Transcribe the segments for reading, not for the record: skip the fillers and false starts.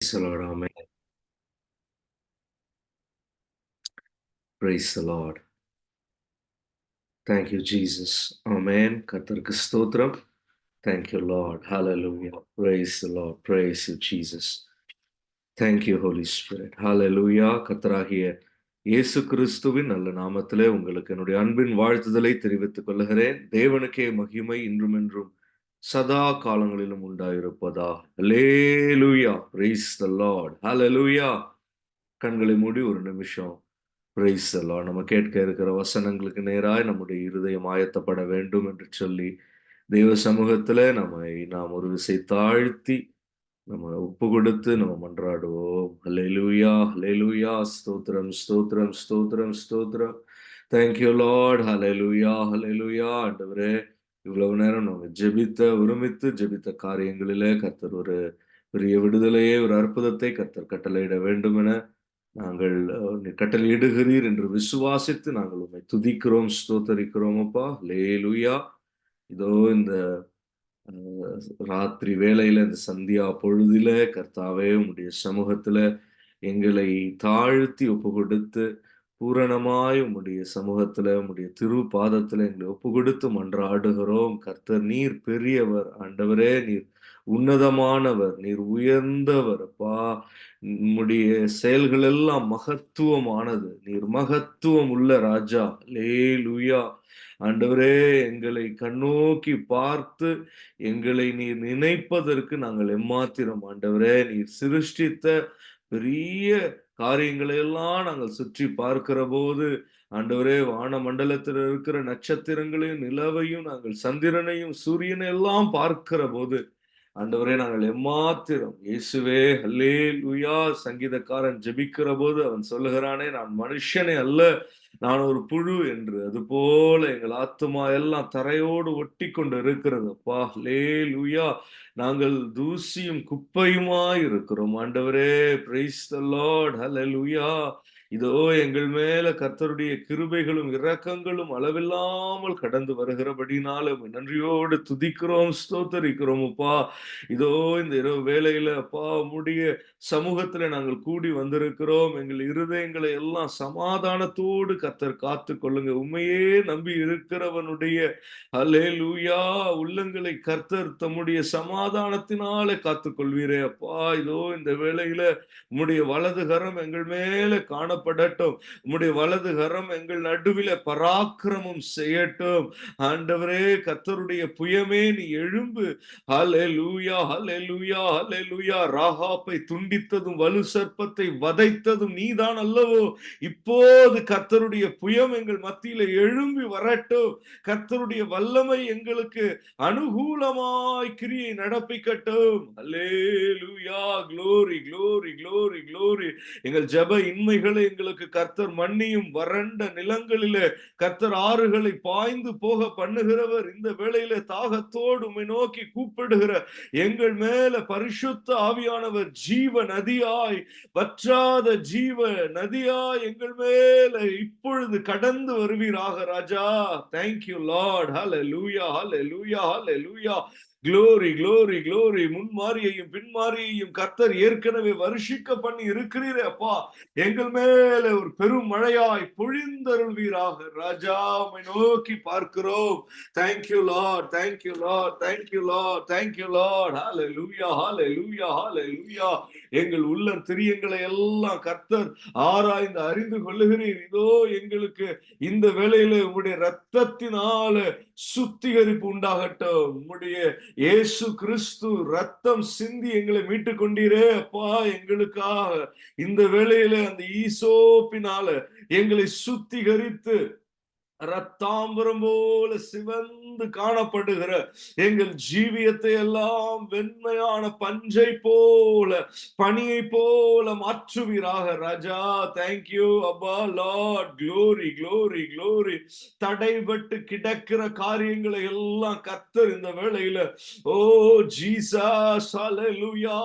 Praise the Lord. Amen. Praise the Lord. Thank you, Jesus. Amen. கர்த்தருக்கு ஸ்தோத்திரம். Thank you, Lord. Hallelujah. Praise the Lord. Praise you, Jesus. Thank you, Holy Spirit. Hallelujah. கர்த்தராகிய இயேசு கிறிஸ்துவின் நல்ல நாமத்திலே உங்களுக்கு என்னுடைய அன்பின் வாழ்த்துதலை தெரிவித்துக் கொள்கிறேன். தேவனுக்கே மகிமை இன்றும் என்றும் சதா காலங்களிலும் உண்டாயிருப்பதா. Hallelujah. Praise the Lord. Hallelujah. கண்களை மூடி ஒரு நிமிஷம் பிரைஸ் எல்லாம் நம்ம கேட்க இருக்கிற வசனங்களுக்கு நேராய் நம்முடைய இருதயம் ஆயத்தப்பட வேண்டும் என்று சொல்லி தெய்வ சமூகத்துல நாம் ஒரு விசை தாழ்த்தி நம்ம ஒப்பு கொடுத்து நம்ம மன்றாடுவோம். ஹல்லேலூயா, ஹல்லேலூயா, ஸ்தோத்திரம், ஸ்தோத்திரம், ஸ்தோத்திரம், ஸ்தோத்திரம். Thank you Lord. Hallelujah, hallelujah. ஆண்டவரே, இவ்வளவு நேரம் நம்ம ஒருமித்து ஜெபித்த காரியங்களிலே கர்த்தர் ஒரு பெரிய விடுதலையே, ஒரு அற்புதத்தை கர்த்தர் கட்டளையிட வேண்டும் என நாங்கள் நீர் கட்டளையிடுகிறீர் என்று விசுவாசித்து நாங்கள் உம்மை துதிக்கிறோம், ஸ்தோத்தரிக்கிறோம் அப்பா. ஹல்லேலூயா. இதோ இந்த ராத்திரி வேளையில இந்த சந்தியா பொழுதில கர்த்தாவே உம்முடைய சமூகத்துல எங்களை தாழ்த்தி ஒப்பு கொடுத்து பூரணமாய் உம்முடைய சமூகத்துல உம்முடைய திருப்பாதத்துல எங்களை ஒப்பு கொடுத்து மன்றாடுகிறோம். கர்த்தர் நீர் பெரியவர் ஆண்டவரே, நீர் உன்னதமானவர், நீர் உயர்ந்தவர் அப்பா. உம்முடைய செயல்கள் எல்லாம் மகத்துவமானது. நீர் மகத்துவம் உள்ள ராஜா. அல்லேலூயா. ஆண்டவரே, எங்களை கண்ணோக்கி பார்த்து எங்களை நீர் நினைப்பதற்கு நாங்கள் எம்மாத்திரம் ஆண்டவரே. நீர் சிருஷ்டித்த பெரிய காரியங்களை எல்லாம் நாங்கள் சுற்றி பார்க்கிற போது ஆண்டவரே, வான மண்டலத்தில் இருக்கிற நட்சத்திரங்களையும் நிலவையும் நாங்கள் சந்திரனையும் சூரியனை எல்லாம் பார்க்கிற போது ஆண்டவரே, நாங்கள் எம்மாத்திரம் இயேசுவே. ஹல்லேலூயா. சங்கீதக்காரன் ஜெபிக்கிற போது அவன் சொல்லுகிறானே, நான் மனுஷனே அல்ல, நான் ஒரு புழு என்று. அதுபோல எங்கள் ஆத்துமா எல்லாம் தரையோடு ஒட்டி கொண்டு இருக்கிறது அப்பா. ஹல்லேலூயா. நாங்கள் தூசியும் குப்பையுமாய் இருக்கிறோம் ஆண்டவரே. Praise the Lord. ஹல்லேலூயா. இதோ எங்கள் மேல கர்த்தருடைய கிருபைகளும் இரக்கங்களும் அளவில்லாமல் கடந்து வருகிறபடினாலும் நன்றியோடு துதிக்கிறோம், ஸ்தோத்தரிக்கிறோம் அப்பா. இதோ இந்த இரவு வேளையில அப்பா உம்முடைய சமூகத்துல நாங்கள் கூடி வந்திருக்கிறோம். எங்கள் இருதயங்களை எல்லாம் சமாதானத்தோடு கர்த்தர் காத்து கொள்ளுங்க. உண்மையே நம்பி இருக்கிறவனுடைய அல்லேலூயா உள்ளங்களை கர்த்தர் தம்முடைய சமாதானத்தினாலே காத்துக் கொள்வீரே அப்பா. இதோ இந்த வேளையில உம்முடைய வலது கரம் எங்கள் மேல காணப்படட்டும். உம்முடைய வலது கரம் எங்கள் நடுவில பராக்கிரமம் செய்யட்டும். ஆண்டவரே, கர்த்தருடைய புயமே நீ எழும்பு. ஹல்லேலூயா, ஹல்லேலூயா, ஹல்லேலூயா. ராகாப்பை துண்டித்ததும் வலு சர்ப்பத்தை வதைத்ததும் நீதான் அல்லவோ. இப்போது கர்த்தருடைய புயம் எங்கள் மத்தியில எழும்பி வரட்டும். கர்த்தருடைய வல்லமை எங்களுக்கு அனுகூலமாய் கிரியை நடப்பிக்கட்டும். Alleluia. Glory, glory, glory, glory. எங்கள் ஜெப இன்மைகளை எங்களுக்கு கர்த்தர் மன்னியும். வறண்ட நிலங்களிலே கர்த்தர் ஆறுகளை பாய்ந்து போக பண்ணுகிறவர். இந்த வேளையிலே தாகத்தோடு உம்மை நோக்கி கூப்பிடுகிற எங்கள் மேல பரிசுத்த ஆவியானவர் ஜீவ நதியாய், வற்றாத ஜீவ நதியாய் எங்கள் மேல இப்பொழுது கடந்து வருவீராக ராஜா. Thank you Lord. Hallelujah, hallelujah, hallelujah. Glory, glory, glory. முன்மாரியையும் பின்மாரியையும் கர்த்தர் ஏற்கனவே வருஷிக்க பண்ணி இருக்கிறீரே அப்பா. எங்கள் மேல ஒரு பெரும் மழையாய் பொழிந்தருள்வீராக ராஜா. உம்மை நோக்கி பார்க்கிறோம். Thank you Lord, thank you Lord, thank you Lord, thank you Lord. Hallelujah, hallelujah, hallelujah. எங்கள் உள்ள திரியங்களை எல்லாம் கர்த்தர் ஆராய்ந்து அறிந்து கொள்ளுகிறீர். இதோ எங்களுக்கு இந்த வேளையில உம்முடைய இரத்தத்தினால சுத்திகரிப்பு உண்டாகட்டும். உம்முடைய இயேசு கிறிஸ்து ரத்தம் சிந்தி எங்களை மீட்டுக் கொண்டீரே அப்பா. எங்களுக்காக இந்த வேளையில அந்த ஈசோப்பினால எங்களை சுத்திகரித்து ரத்தாம்பரம் போல சிவந்து காணப்படுகிற எங்கள் ஜீவியத்தை எல்லாம் வெண்மையான பஞ்சை போல பனியை போல மாற்றுவீராக ராஜா. தேங்க்யூ அப்பா. Lord, glory, glory, glory. தடைபட்டு கிடக்கிற காரியங்களை எல்லாம் கர்த்தர் இந்த வேளையில ஓ ஜீசஸ் ஹல்லேலூயா.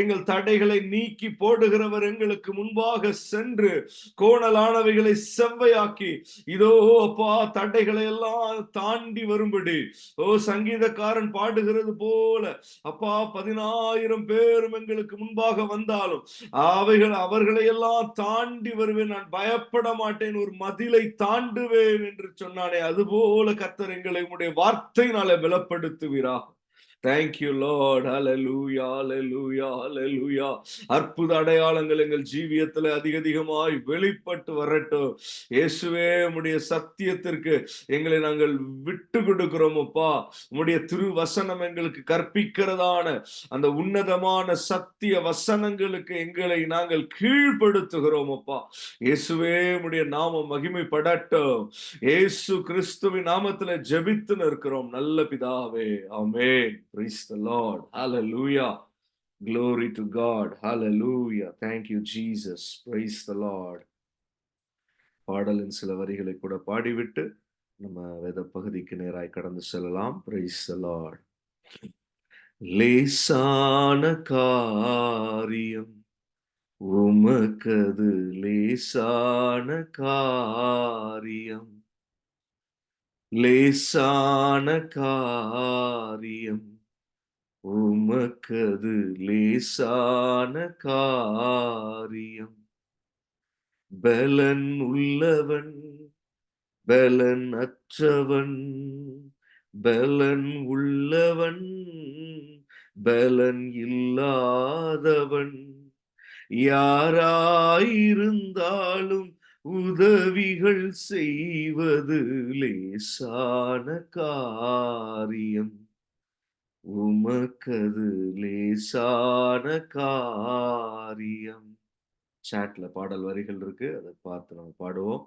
எங்கள் தடைகளை நீக்கி போடுகிறவர் எங்களுக்கு முன்பாக சென்று கோணலானவைகளை செவ்வையாக்கி இதோ அப்பா, தடைகளை எல்லாம் தாண்டி வரும்படி, சங்கீதக்காரன் பாடுகிறது போல, அப்பா, 10,000 பேரும் எங்களுக்கு முன்பாக வந்தாலும் அவர்களை எல்லாம் தாண்டி வருவேன், நான் பயப்பட மாட்டேன், ஒரு மதிலை தாண்டுவேன் என்று சொன்னானே, அதுபோல கர்த்தர் எங்களை உம்முடைய வார்த்தையினாலே பலப்படுத்துவீராக. Thank you, Lord. Hallelujah, hallelujah, hallelujah. அற்புத அடையாளங்கள் எங்கள் ஜீவியத்தில் அதிகமாய் வெளிப்பட்டு வரட்டும். இயேசுவே, உம்முடைய சத்தியத்திற்கு எங்களை நாங்கள் விட்டு கொடுக்கிறோம் அப்பா. உம்முடைய திருவசனம் எங்களுக்கு கற்பிக்கிறதான அந்த உன்னதமான சத்திய வசனங்களுக்கு எங்களை நாங்கள் கீழ்ப்படுத்துகிறோம் அப்பா. இயேசுவே, உம்முடைய நாமம் மகிமைப்படட்டும். இயேசு கிறிஸ்துவின் நாமத்தில் ஜெபித்து நிற்கிறோம் நல்ல பிதாவே. ஆமென். Praise the Lord. Hallelujah. Glory to God. Hallelujah. Thank you, Jesus. Praise the Lord. பாடலின் சில வரிகளை கூட பாடிவிட்டு நம்ம வேத பகுதிக்கு நேராய் கடந்து செல்லலாம். Praise the Lord. லேசான காரியம் உமக்கது லேசான காரியம், லேசான காரியம் உமக்கது லேசான காரியம். பலன் உள்ளவன் பலன் அற்றவன், பலன் உள்ளவன் பலன் இல்லாதவன், யாராயிருந்தாலும் உதவிகள் செய்வது லேசான காரியம், உமக்கது லேசான காரியம். சாட்ல பாடல் வரிகள் இருக்கு, அதை பார்த்து நம்ம பாடுவோம்.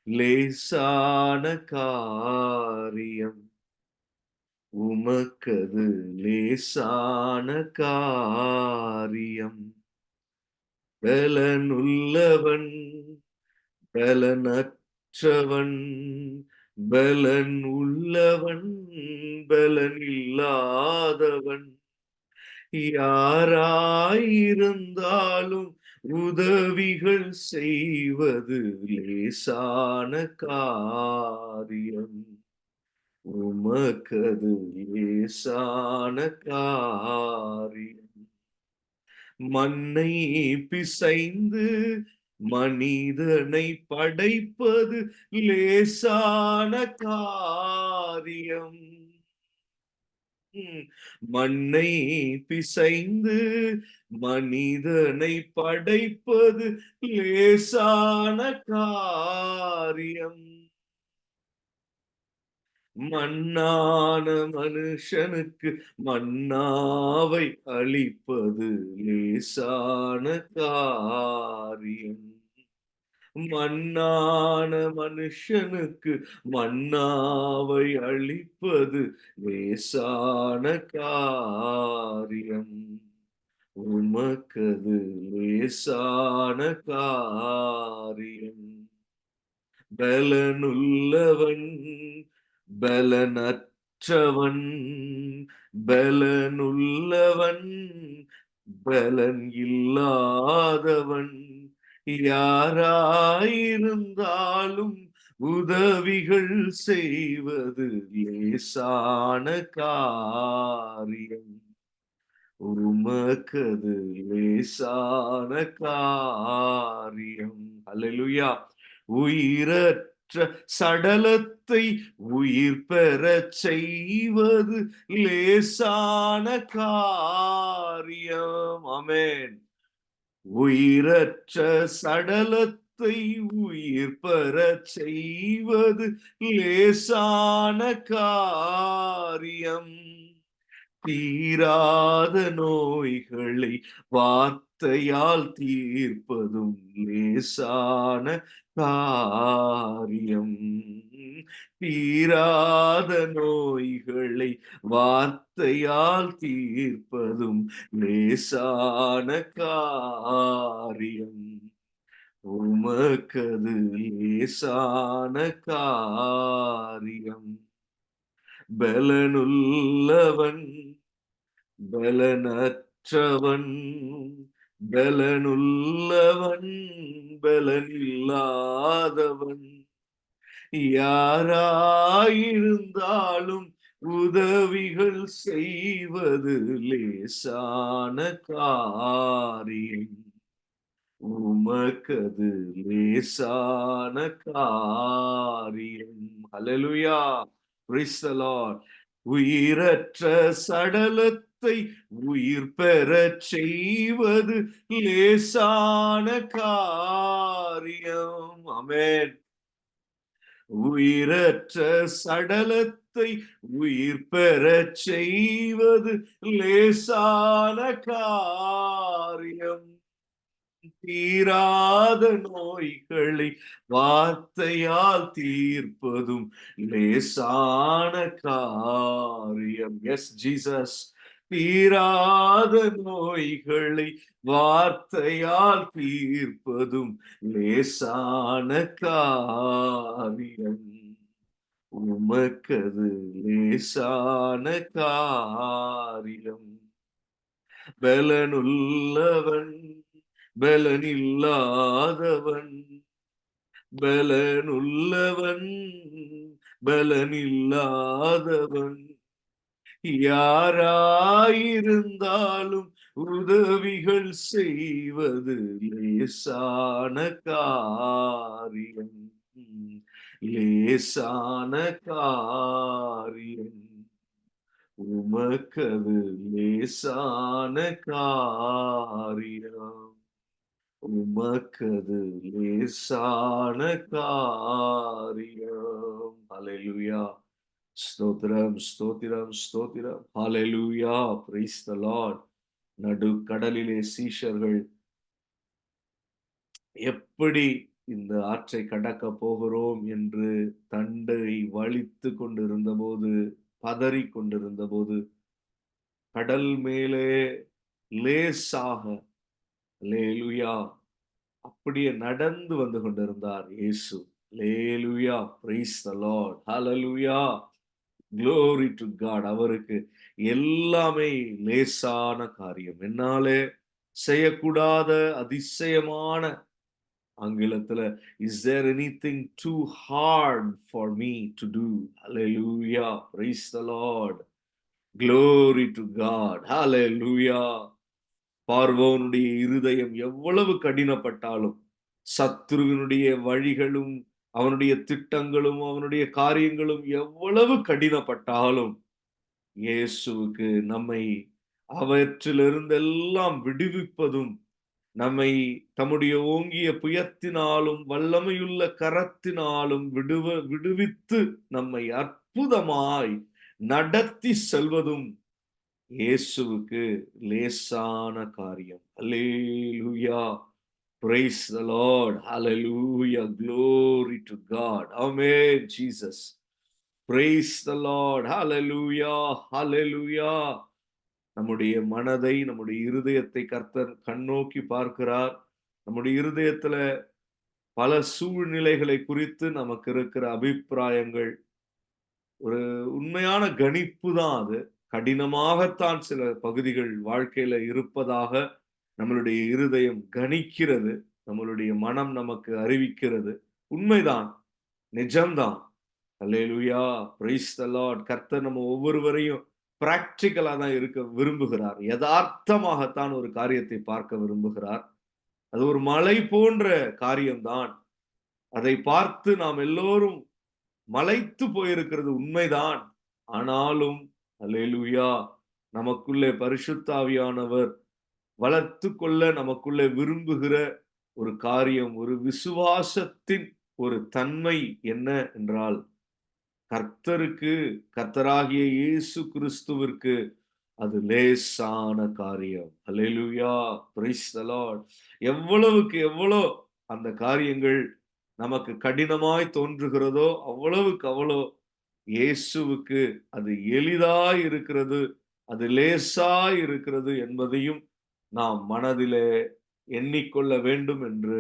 லேசான காரியம் உமக்கது லேசான காரியம், பலனுள்ளவன் பலனற்றவன், பலன் உள்ளவன் பலன் இல்லாதவன், யாராயிருந்தாலும் உதவிகள் செய்வது லேசான காரியம், உமக்கது லேசான காரியம். மண்ணை பிசைந்து மனிதனை படைப்பது லேசான காரியம், மண்ணை பிசைந்து மனிதனை படைப்பது லேசான காரியம், மண்ணான மனுஷனுக்கு மன்னாவை அளிப்பது லேசான காரியம், மண்ணான மனுஷனுக்கு மன்னாவை அளிப்பது லேசான காரியம், உமக்கது லேசான காரியம். பலனுள்ளவன் பலனற்றவன், பலனுள்ளவன் பலன் இல்லாதவன், யாராயிருந்தாலும் உதவிகள் செய்வது லேசான காரியம், உமக்கது லேசான காரியம். அல்லேலூயா. உயிரற்ற சடலத்தை உயிர் பெறச் செய்வது லேசான காரியம். ஆமென். உயிரற்ற சடலத்தை உயிர் பெறச் செய்வது லேசான காரியம், தீராத நோய்களை வார்த்தையால் தீர்ப்பதும் லேசான காரியம், தீராத நோய்களை வார்த்தையால் தீர்ப்பதும் லேசான காரியம், உமக்கது லேசான காரியம். பலனுள்ளவன் பலனற்றவன், பலனுள்ளவன் பலனில்லாதவன், யாராயிருந்தாலும் உதவிகள் செய்வது லேசான காரியம். உமக்கது லேசான காரியம். ஹalleluya. Praise the Lord. உயிரற்ற சடலத்தை உயிர் பெறச் செய்வது லேசான காரியம். ஆமென். உயிரற்ற சடலத்தை உயிர் பெறச் செய்வது லேசான காரியம். தீராத நோய்களை வார்த்தையால் தீர்ப்பதும் லேசான காரியம். S Jesus. தீராத நோய்களை வார்த்தையால் தீர்ப்பதும் லேசான காரியம். உமக்கது லேசான காரியம். பலனுள்ளவன் பலனில்லாதவன், பலனுள்ளவன் பலனில்லாதவன், யாராயிருந்தாலும் உதவிகள் செய்வது லேசான காரியம். லேசான காரியம். உமக்கது லேசான காரியம். உமக்கது லேசான காரியம். ஹalleluya. ஸ்தோத்திரம், ஸ்தோத்திரம், ஸ்தோத்திரம். ஹalleluya. praise the Lord. நடுக்கடலிலே சீஷர்கள் எப்படி இந்த ஆற்றை கடக்க போகிறோம் என்று தண்டை வலித்துக் கொண்டிருந்தபோது, பதறிக் கொண்டிருந்தபோது, கடல் மேலே லேசாக, அல்லேலூயா, அப்படியே நடந்து வந்து கொண்டிருந்தார் Yesu. Alleluia. Praise the Lord. ஹalleluya. glory to God. அவருக்கு எல்லாமே லேசான காரியம். என்னாலே செய்யக்கூடாத அதிசயமான, ஆங்கிலத்துல is there anything too hard for me to do? Hallelujah. Praise the Lord. Glory to God. Hallelujah. பார்வோனுடைய இருதயம் எவ்வளவு கடினப்பட்டாலும், சத்துருவினுடைய வழிகளும் அவனுடைய திட்டங்களும் அவனுடைய காரியங்களும் எவ்வளவு கடினப்பட்டாலும், இயேசுவுக்கு நம்மை அவற்றிலிருந்தெல்லாம் விடுவிப்பதும், நம்மை தம்முடைய ஓங்கிய புயத்தினாலும் வல்லமையுள்ள கரத்தினாலும் விடுவித்து நம்மை அற்புதமாய் நடத்தி செல்வதும் இயேசுவுக்கு லேசான காரியம். அல்லேலூயா. praise the Lord. Hallelujah. glory to God. Amen. Jesus. praise the Lord. Hallelujah. Hallelujah. நம்முடைய மனதை, நம்முடைய இருதயத்தை கர்த்தர் கண்ணோக்கி பார்க்கிறார். நம்முடைய இருதயத்துல பல சூழ்நிலைகளை குறித்து நமக்கு இருக்கிற அபிப்பிராயங்கள் ஒரு உண்மையான கணிப்பு தான். அது கடினமாகத்தான் சில பகுதிகள் வாழ்க்கையில இருப்பதாக நம்மளுடைய இருதயம் கணிக்கிறது. நம்மளுடைய மனம் நமக்கு அறிவிக்கிறது. உண்மைதான், நிஜம்தான். அல்லேலூயா. Praise the Lord. கர்த்தர் நம்ம ஒவ்வொருவரையும் பிராக்டிகலா தான் இருக்க விரும்புகிறார். யதார்த்தமாகத்தான் ஒரு காரியத்தை பார்க்க விரும்புகிறார். அது ஒரு மலை போன்ற காரியம்தான். அதை பார்த்து நாம் எல்லோரும் மலைத்து போயிருக்கிறது உண்மைதான். ஆனாலும் அல்லேலூயா, நமக்குள்ளே பரிசுத்த ஆவியானவர் வளர்த்து கொள்ள நமக்குள்ளே விரும்புகிற ஒரு காரியம், ஒரு விசுவாசத்தின் ஒரு தன்மை என்ன என்றால், கர்த்தருக்கு, கர்த்தராகிய இயேசு கிறிஸ்துவிற்கு அது லேசான காரியம். அல்லேலூயா. Praise the Lord. எவ்வளவுக்கு எவ்வளோ அந்த காரியங்கள் நமக்கு கடினமாய் தோன்றுகிறதோ, அவ்வளவுக்கு அவ்வளோ இயேசுவுக்கு அது எளிதாய் இருக்கிறது, அது லேசாய் இருக்கிறது என்பதையும் நாம் மனதிலே எண்ணிக்கொள்ள வேண்டும் என்று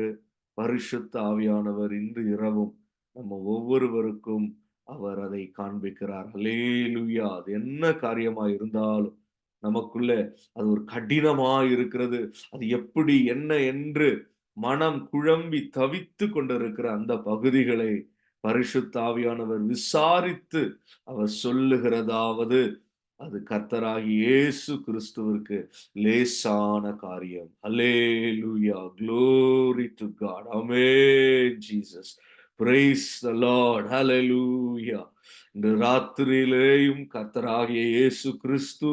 பரிசுத்த ஆவியானவர் இன்று இரவும் நம்ம ஒவ்வொருவருக்கும் அவர் அதை காண்பிக்கிறார். அல்லேலூயா. அது என்ன காரியமா இருந்தாலும் நமக்குள்ள அது ஒரு கடினமா இருக்கிறது, அது எப்படி என்ன என்று மனம் குழம்பி தவித்து கொண்டிருக்கிற அந்த பகுதிகளை பரிசுத்த ஆவியானவர் விசாரித்து அவர் சொல்லுகிறதாவது அது கர்த்தராகிய இயேசு கிறிஸ்துவிற்கு லேசான காரியம். அல்லேலூயா, glory to God. Amen Jesus. Praise the Lord. Hallelujah. இந்த ராத்திரியிலேயும் கர்த்தராகிய இயேசு கிறிஸ்து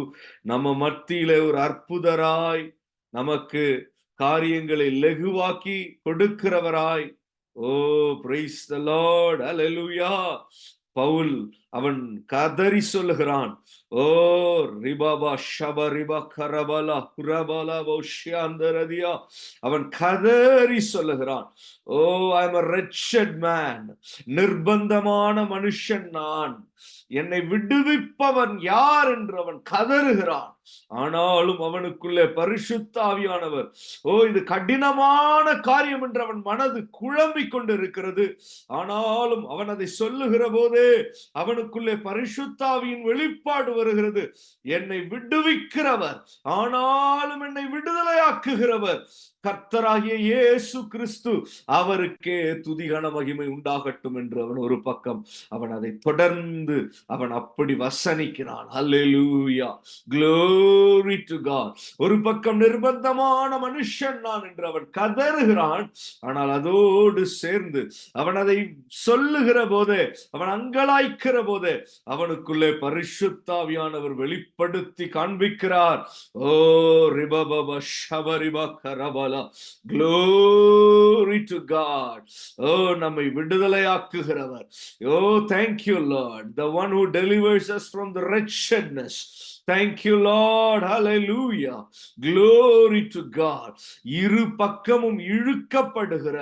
நம்ம மத்தியிலே ஒரு அற்புதராய் நமக்கு காரியங்களை லகுவாக்கி கொடுக்கிறவராய். ஓ, பிரைஸ் தி லார்ட். ஹல்லேலூயா. பவுல் அவன் கதறி சொல்லுகிறான். ஓ ரிபாபா ஷப ரிபா கரபலா குரபலா பௌஷ்யாந்தரதியா. அவன் கதறி சொல்லுகிறான். ஓ, ஐ அம் a wretched man. நிர்பந்தமான மனுஷன் நான். என்னை விடுவிப்பவன் யார் என்று அவன் கதறுகிறான். ஆனாலும் அவனுக்குள்ளே பரிசுத்த ஆவியானவர், ஓ இது கடினமான காரியம் என்று அவன் மனது குழம்பிக் கொண்டிருக்கிறது. ஆனாலும் அவன் அதை சொல்லுகிற போதே அவனுக்குள்ளே பரிசுத்த ஆவியின் வெளிப்பாடு வருகிறது. என்னை விடுவிக்கிறவர், ஆனாலும் என்னை விடுதலையாக்குகிறவர் கர்த்தராகிய இயேசு கிறிஸ்து, அவருக்கே துதிகன மகிமை உண்டாகட்டும் என்று அவன் ஒரு பக்கம் அவன் அதை தொடர்ந்து அவன் அப்படி வசனிக்கிறான். அல்லேலூயா, glory to God. ஒரு பக்கம் நிர்பந்தமான மனுஷன் நான் என்று அவன் கதறுகிறான். ஆனால் அதோடு சேர்ந்து அவன் அதை சொல்லுகிற போதே, அவன் அங்கலாய்க்கிற போதே அவனுக்குள்ளே பரிசுத்த ஆவியானவர் வெளிப்படுத்தி காண்பிக்கிறார். ஓ ரிபபப ஷபரிபா கரபலா. Glory to God. ஓ, நம்மை விடுதலையாக்குகிறவர். ஓ, thank you Lord, the one who delivers us from the wretchedness. Thank you Lord. Hallelujah. Glory to God. இரு பக்கமும் இழுக்கப்படுகிற,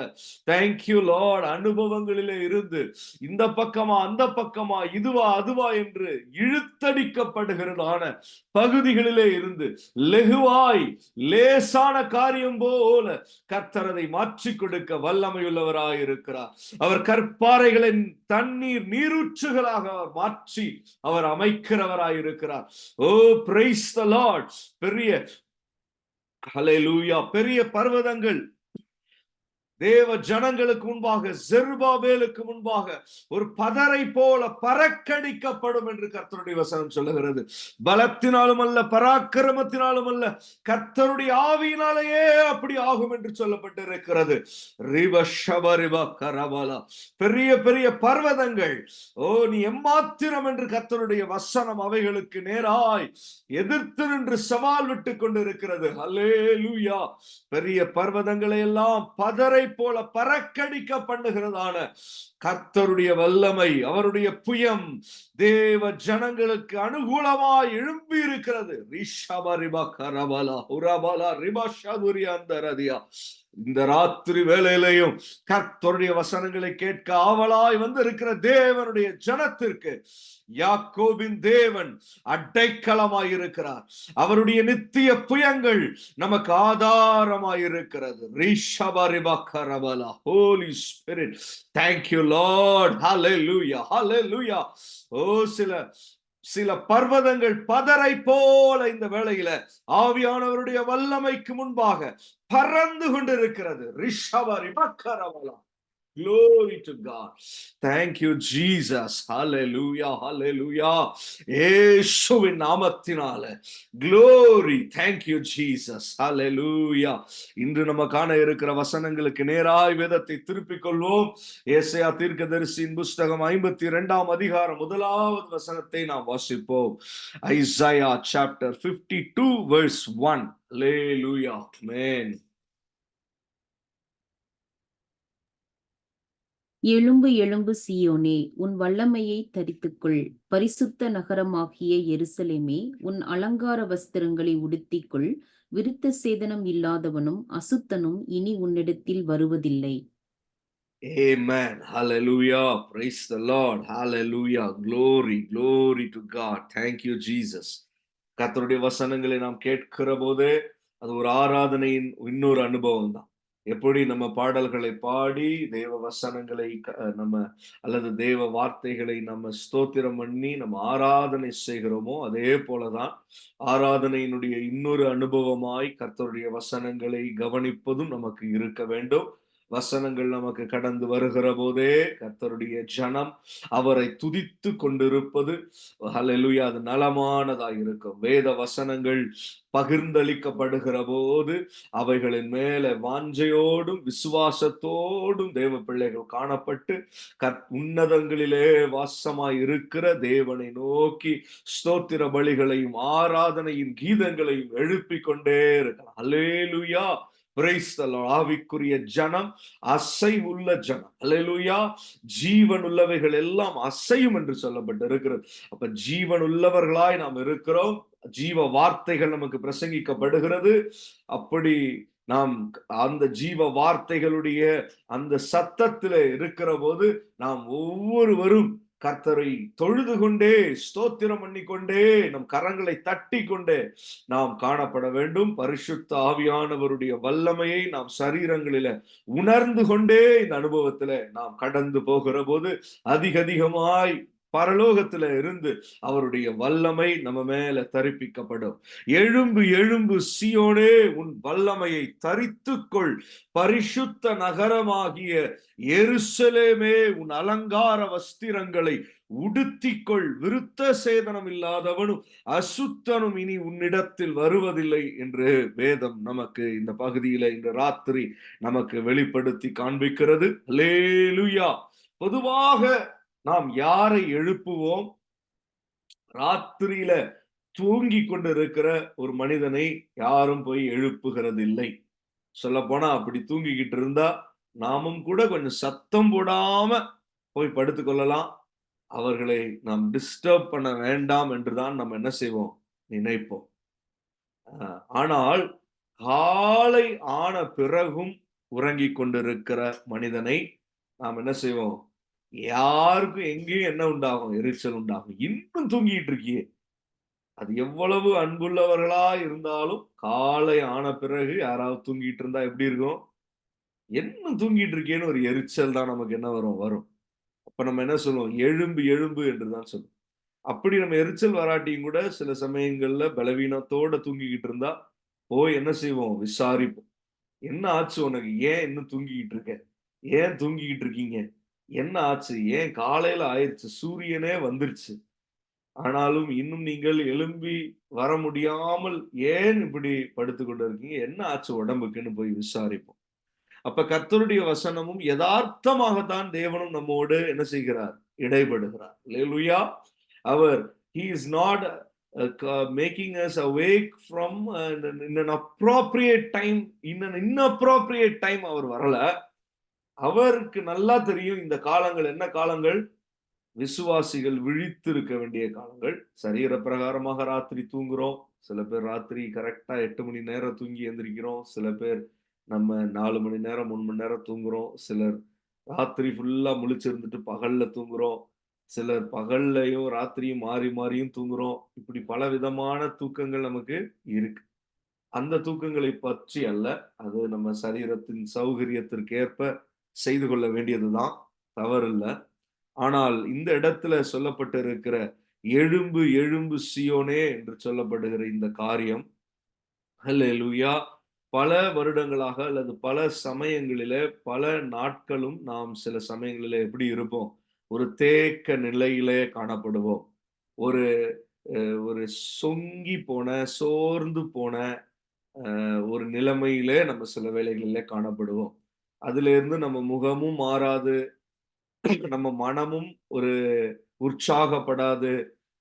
thank you Lord, அனுபவங்களிலே இருந்து இந்த பக்கமா அந்த பக்கமா இதுவா அதுவா என்று இழுத்தடிக்கப்படுகிறதான பகுதிகளிலே இருந்து லெகுவாய் லேசான காரியம் போல கர்த்தர் அதை மாற்றிக் கொடுக்க வல்லமையுள்ளவராய் இருக்கிறார். அவர் கற்பாறைகளின் தண்ணீர் நீரூற்றுகளாக அவர் மாற்றி அவர் அமைக்கிறவராய் இருக்கிறார். ஓ, பிரைஸ் தி லார்ட். பெரிய ஹல்லேலூயா, பெரிய பர்வதங்கள் தேவ ஜனங்களுக்கு முன்பாக, செருபாபேலுக்கு முன்பாக ஒரு பதரை போல பறக்கடிக்கப்படும் என்று கர்த்தருடைய வசனம் சொல்லுகிறது. பலத்தினாலும் அல்ல, பராக்கிரமத்தினாலும் அல்ல, கர்த்தருடைய ஆவியினாலேயே அப்படி ஆகும் என்று சொல்லப்பட்டிருக்கிறது. பெரிய பெரிய பர்வதங்கள், ஓ நீ எம்மாத்திரம் என்று கர்த்தருடைய வசனம் அவைகளுக்கு நேராய் எதிர்த்து நின்று சவால் விட்டு கொண்டிருக்கிறது. அல்லேலூயா. பெரிய பர்வதங்களை எல்லாம் பதரை போல பறக்கடிக்க பண்ணுகிறதான கர்த்தருடைய வல்லமை, அவருடைய புயம் தேவ ஜனங்களுக்கு அனுகூலமாய் எழும்பி இருக்கிறது. இந்த ராத்திரி வேளையிலையும் கர்த்தருடைய வசனங்களை கேட்க ஆவலாய் வந்து இருக்கிற தேவனுடைய ஜனத்திற்கு யாக்கோபின் தேவன் அடைக்கலமாய் இருக்கிறார். அவருடைய நித்திய புயங்கள் நமக்கு ஆதாரமாய் இருக்கிறது. Holy Spirit, thank you Lord. Hallelujah, hallelujah. ஓ, சில பர்வதங்கள் பதரை போல இந்த வேளையில ஆவியானவருடைய வல்லமைக்கு முன்பாக பறந்து கொண்டிருக்கிறது. ரிஷபரி மக்கரவலா. Glory to God. Thank you Jesus. Hallelujah, hallelujah. இயேசுவின் நாமத்தினாலே glory. Thank you Jesus. Hallelujah. இன்று நம்ம காண இருக்கிற வசனங்களுக்கு நேராய் வேதத்தை திருப்பிக் கொள்வோம். ஏசாயா தீர்க்கதரிசியின் புத்தகம் 52ஆம் அதிகாரம் 1வது வசனத்தை நாம் வாசிப்போம். Isaiah chapter 52 verse 1. Hallelujah. Amen. எழும்பு எழும்பு சீயோனே, உன் வல்லமையை தரித்துக்கொள். பரிசுத்த நகரமாகிய எருசலேமே, உன் அலங்கார வஸ்திரங்களை உடுத்திக்கொள். விருத்த சேதனம் இல்லாதவனும் அசுத்தனும் இனி உன்னிடத்தில் வருவதில்லை. Amen. Hallelujah. Praise the Lord. Hallelujah. Glory, glory to God. Thank you Jesus. கர்த்தருடைய வசனங்களை நாம் கேட்கிற போதே அது ஒரு ஆராதனையின் இன்னொரு அனுபவம் தான். எப்படி நம்ம பாடல்களை பாடி தேவ வசனங்களை நம்ம அல்லது தேவ வார்த்தைகளை நம்ம ஸ்தோத்திரம் பண்ணி நம்ம ஆராதனை செய்கிறோமோ, அதே போலதான் ஆராதனையினுடைய இன்னொரு அனுபவமாய் கர்த்தருடைய வசனங்களை கவனிப்பதும் நமக்கு இருக்க வேண்டும். வசனங்கள் நமக்கு கடந்து வருகிற போதே கர்த்தருடைய ஜனம் அவரை துதித்து கொண்டிருப்பது ஹல்லேலூயா, அது நலமானதாய் இருக்கும். வேத வசனங்கள் பகிர்ந்தளிக்கப்படுகிற போது அவைகளின் மேல வாஞ்சையோடும் விசுவாசத்தோடும் தேவ பிள்ளைகள் காணப்பட்டு உன்னதங்களிலே வாசமாய் இருக்கிற தேவனை நோக்கி ஸ்தோத்திர பலிகளையும் ஆராதனையும் கீதங்களையும் எழுப்பிக் கொண்டே இருக்கலாம். அல்லேலூயா, பிரைஸ் தி லார்ட். ஆவிக்குரிய ஜனம் அசைவுள்ள ஜனம். அல்லேலூயா, ஜீவன் உள்ளவைகள் எல்லாம் அசையும் என்று சொல்லப்பட்டு இருக்கிறது. அப்ப ஜீவன் உள்ளவர்களாய் நாம் இருக்கிறோம். ஜீவ வார்த்தைகள் நமக்கு பிரசங்கிக்கப்படுகிறது. அப்படி நாம் அந்த ஜீவ வார்த்தைகளுடைய அந்த சத்தத்திலே இருக்கிற போது நாம் ஒவ்வொருவரும் கர்த்தரை தொழுது கொண்டே ஸ்தோத்திரம் பண்ணிக்கொண்டே நம் கரங்களை தட்டி கொண்டே நாம் காணப்பட வேண்டும். பரிசுத்த ஆவியானவருடைய வல்லமையை நாம் சரீரங்களில உணர்ந்து கொண்டே இந்த அனுபவத்தில நாம் கடந்து போகிற போது அதிகமாய் பரலோகத்தில இருந்து அவருடைய வல்லமை நம்ம மேல தரிப்பிக்கப்படும். எழும்பு எழும்பு சீயோனே, உன் வல்லமையை தரித்துக்கொள். பரிசுத்த நகரமாகிய எருசலேமே, உன் அலங்கார வஸ்திரங்களை உடுத்திக்கொள். விருத்த சேதனம் இல்லாதவனும் அசுத்தனும் இனி உன்னிடத்தில் வருவதில்லை என்று வேதம் நமக்கு இந்த பகுதியில இந்த ராத்திரி நமக்கு வெளிப்படுத்தி காண்பிக்கிறது. அல்லேலூயா. பொதுவாக நாம் யாரை எழுப்புவோம்? ராத்திரியில தூங்கி கொண்டிருக்கிற ஒரு மனிதனை யாரும் போய் எழுப்புகிறது இல்லை. சொல்ல போனா அப்படி தூங்கிக்கிட்டு இருந்தா நாமும் கூட கொஞ்சம் சத்தம் போடாம போய் படுத்துக் கொள்ளலாம். அவர்களை நாம் டிஸ்டர்ப் பண்ண வேண்டாம் என்றுதான் நம்ம என்ன செய்வோம்? நினைப்போம். ஆனால் காலை ஆன பிறகும் உறங்கிக் கொண்டிருக்கிற மனிதனை நாம் என்ன செய்வோம்? யாருக்கும் எங்கேயும் என்ன உண்டாகும்? எரிச்சல் உண்டாகும். இன்னும் தூங்கிட்டு இருக்கியே. அது எவ்வளவு அன்புள்ளவர்களா இருந்தாலும் காலை ஆன பிறகு யாராவது தூங்கிட்டு இருந்தா எப்படி இருக்கும்? இன்னும் தூங்கிட்டு இருக்கேன்னு ஒரு எரிச்சல் தான் நமக்கு என்ன வரும். அப்ப நம்ம என்ன சொல்லுவோம்? எழும்பு எழும்பு என்று தான் சொல்லுவோம். அப்படி நம்ம எரிச்சல் வராட்டியும் கூட சில சமயங்கள்ல பலவீனத்தோட தூங்கிக்கிட்டு இருந்தா போய் என்ன செய்வோம்? விசாரிப்போம். என்ன ஆச்சு உனக்கு? ஏன் இன்னும் தூங்கிக்கிட்டு இருக்க? ஏன் தூங்கிக்கிட்டு இருக்கீங்க? என்ன ஆச்சு? ஏன் காலையில ஆயிருச்சு, சூரியனே வந்துருச்சு, ஆனாலும் இன்னும் நீங்கள் எழும்பி வர முடியாமல் ஏன் இப்படி படுத்துக் கொண்டு இருக்கீங்க? என்ன ஆச்சு உடம்புக்குன்னு போய் விசாரிப்போம். அப்ப கர்த்தருடைய வசனமும் யதார்த்தமாகத்தான் தேவனும் நம்மோடு என்ன செய்கிறார்? இடைபடுகிறார். அல்லேலூயா. அவர் he is not making us awake from in an appropriate time, in an inappropriate time அவர் வரல. அவருக்கு நல்லா தெரியும் இந்த காலங்கள் என்ன காலங்கள்? விசுவாசிகள் விழித்திருக்க வேண்டிய காலங்கள். சரீர பிரகாரமாக ராத்திரி தூங்குறோம். சில பேர் ராத்திரி கரெக்ட்டா 8 மணி நேரம் தூங்கி எந்திரிக்கிறோம். சில பேர் நம்ம 4 மணி நேரம், 3 மணி நேரம் தூங்குறோம். சிலர் ராத்திரி ஃபுல்லா முழிச்சிருந்துட்டு பகல்ல தூங்குறோம். சிலர் பகல்லையும் ராத்திரியும் மாறி மாறியும் தூங்குறோம். இப்படி பலவிதமான தூக்கங்கள் நமக்கு இருக்கு. அந்த தூக்கங்களை பற்றி அல்ல. அது நம்ம சரீரத்தின் சௌகரியத்திற்கு ஏற்ப செய்து கொள்ள வேண்டியதுதான். தவறில்ல. ஆனால் இந்த இடத்துல சொல்லப்பட்டிருக்கிற எழும்பு எழும்பு சீயோனே என்று சொல்லப்படுகிற இந்த காரியம், ஹல்லேலூயா, பல வருடங்களாக அல்லது பல சமயங்களிலே பல நாட்களும் நாம் சில சமயங்களிலே எப்படி இருப்போம்? ஒரு தேக்க நிலையிலே காணப்படுவோம். ஒரு ஒரு சொங்கி போன, சோர்ந்து போன ஒரு நிலைமையிலே நம்ம சில வேளைகளிலே காணப்படுவோம். அதிலிருந்து நம்ம முகமும் மாறாது, நம்ம மனமும் ஒரு உற்சாகப்படாது,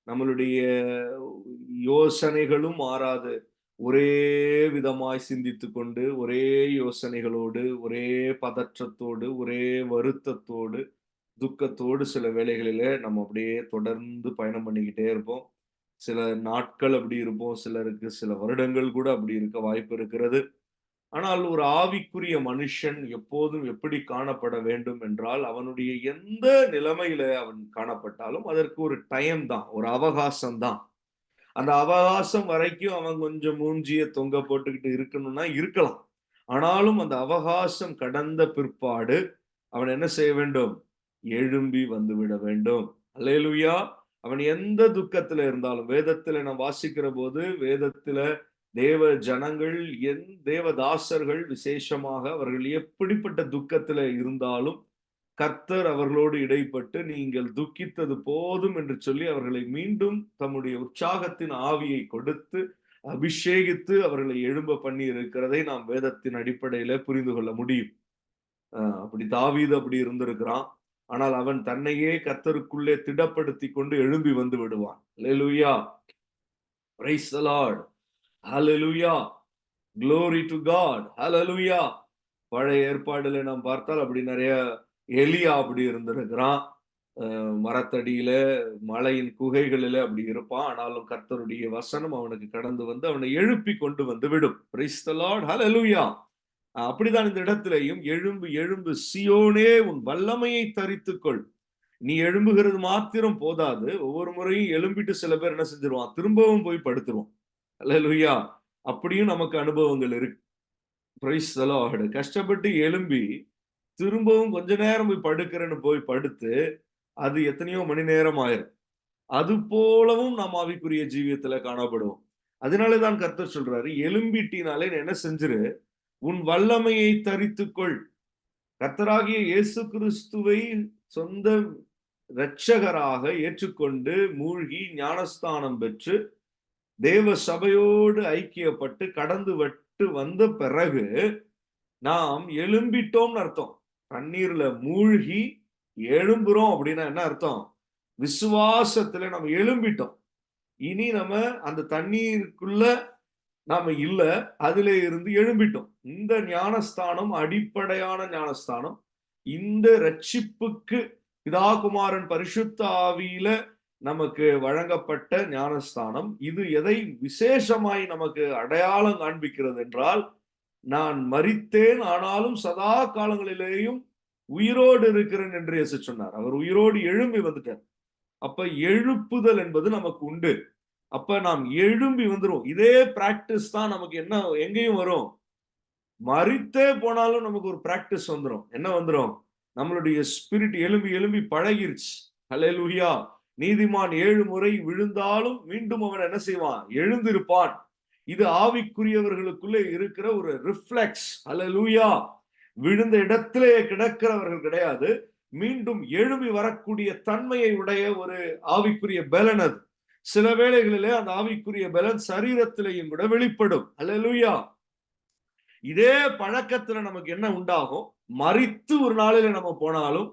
நம்மளுடைய யோசனைகளும் மாறாது. ஒரே விதமாய் சிந்தித்துக் கொண்டு, ஒரே யோசனைகளோடு, ஒரே பதற்றத்தோடு, ஒரே வருத்தத்தோடு, துக்கத்தோடு சில வேளைகளிலே நம்ம அப்படியே தொடர்ந்து பயணம் பண்ணிக்கிட்டே இருப்போம். சில நாட்கள் அப்படி இருப்போம். சிலருக்கு சில வருடங்கள் கூட அப்படி இருக்க வாய்ப்பு இருக்கிறது. ஆனால் ஒரு ஆவிக்குரிய மனுஷன் எப்போதும் எப்படி காணப்பட வேண்டும் என்றால், அவனுடைய எந்த நிலைமையில அவன் காணப்பட்டாலும் அதற்கு ஒரு டைம் தான், ஒரு அவகாசம் தான். அந்த அவகாசம் வரைக்கும் அவன் கொஞ்சம் மூஞ்சிய தொங்க போட்டுக்கிட்டு இருக்கணும்னா இருக்கலாம். ஆனாலும் அந்த அவகாசம் கடந்த பிற்பாடு அவன் என்ன செய்ய வேண்டும்? எழும்பி வந்துவிட வேண்டும். அல்லேலூயா. அவன் எந்த துக்கத்தில இருந்தாலும், வேதத்தில நாம் வாசிக்கிற போது, வேதத்தில தேவ ஜனங்கள், தேவதாசர்கள் விசேஷமாக அவர்கள் எப்படிப்பட்ட துக்கத்துல இருந்தாலும் கர்த்தர் அவர்களோடு இடைப்பட்டு நீங்கள் துக்கித்தது போதும் என்று சொல்லி அவர்களை மீண்டும் தம்முடைய உற்சாகத்தின் ஆவியை கொடுத்து அபிஷேகித்து அவர்களை எழும்ப பண்ணி இருக்கிறதை நாம் வேதத்தின் அடிப்படையில புரிந்து கொள்ள முடியும். அப்படி தாவீது அப்படி இருந்திருக்கிறான். ஆனால் அவன் தன்னையே கர்த்தருக்குள்ளே திடப்படுத்தி கொண்டு எழும்பி வந்து விடுவான். அல்லேலூயா, பிரைஸ் தி லார்ட், ஹalleluya, glory to God, ஹalleluya. பழைய ஏற்பாடுல நாம் பார்த்தால் அப்படி நிறைய எலியா அப்படி இருந்திருக்கிறான். மரத்தடியில மலையின் குகைகளில அப்படி இருப்பான். ஆனாலும் கர்த்தருடைய வசனம் அவனுக்கு கடந்து வந்து அவனை எழுப்பி கொண்டு வந்து விடும். பிரைஸ் தி லார்ட், ஹalleluya. அப்படிதான் இந்த இடத்திலேயும் எழும்பு எழும்பு சீயோனே உன் வல்லமையை தரித்துக்கொள். நீ எழும்புகிறது மாத்திரம் போதாது, ஒவ்வொரு முறையும் எழும்பிட்டு சில பேர் என்ன செஞ்சிருவான், திரும்பவும் போய் படுத்துருவான். அல்லேலூயா. அப்படியும் நமக்கு அனுபவங்கள் இருக்கு. Price the Lord. கஷ்டப்பட்டு எழும்பி திரும்பவும் கொஞ்ச நேரம் போய் படுக்கிறேன்னு போய் படுத்து அது எத்தனையோ மணி நேரம் ஆயிரும். அது போலவும் நாம் ஆவிக்குரிய ஜீவியத்துல காணப்படுவோம். அதனாலதான் கர்த்தர் சொல்றாரு, எழும்பிட்டினாலே என்ன செஞ்சிரு, உன் வல்லமையை தரித்துக்கொள். கர்த்தராகிய இயேசு கிறிஸ்துவை சொந்த இரட்சகராக ஏற்றுக்கொண்டு மூழ்கி ஞானஸ்தானம் பெற்று தேவ சபையோடு ஐக்கியப்பட்டு கடந்து விட்டு வந்த பிறகு நாம் எழும்பிட்டோம்னு அர்த்தம். தண்ணீர்ல மூழ்கி எழும்புறோம் அப்படின்னா என்ன அர்த்தம்? விசுவாசத்துல நம்ம எழும்பிட்டோம். இனி நம்ம அந்த தண்ணீருக்குள்ள நாம இல்ல, அதுல இருந்து எழும்பிட்டோம். இந்த ஞானஸ்தானம் அடிப்படையான ஞானஸ்தானம். இந்த ரட்சிப்புக்கு பிதா குமாரன் பரிசுத்த ஆவியில நமக்கு வழங்கப்பட்ட ஞானஸ்தானம். இது எதை விசேஷமாய் நமக்கு அடையாளம் காண்பிக்கிறது என்றால், நான் மரித்தேன் ஆனாலும் சதா காலங்களிலேயும் உயிரோடு இருக்கிறேன் என்று இயேசு சொன்னார். அவர் உயிரோடு எழும்பி வந்துட்டார். அப்ப எழுப்புதல் என்பது நமக்கு உண்டு. அப்ப நாம் எழும்பி வந்துரும். இதே பிராக்டிஸ் தான் நமக்கு என்ன எங்கேயும் வரும். மரித்தே போனாலும் நமக்கு ஒரு பிராக்டிஸ் வந்துரும். என்ன வந்துரும்? நம்மளுடைய ஸ்பிரிட் எழும்பி எழும்பி பழகிருச்சு. ஹல்லேலூயா. நீதிமான் 7 முறை விழுந்தாலும் மீண்டும் அவன் என்ன செய்வான்? எழுந்திருப்பான். இது ஆவிக்குரியவர்களுக்குள்ளே இருக்கிற ஒரு ரிஃப்ளெக்ஸ். ஹல்லேலூயா. விழுந்த இடத்திலே கிடக்கிறவர்கள் கிடையாது, மீண்டும் எழும்பி வரக்கூடிய தன்மையை உடைய ஒரு ஆவிக்குரிய பலன் அது. சில வேளைகளிலே அந்த ஆவிக்குரிய பலன் சரீரத்திலேயும் கூட வெளிப்படும். அல்லேலூயா. இதே பழக்கத்துல நமக்கு என்ன உண்டாகும்? மரித்து ஒரு நாளில நம்ம போனாலும்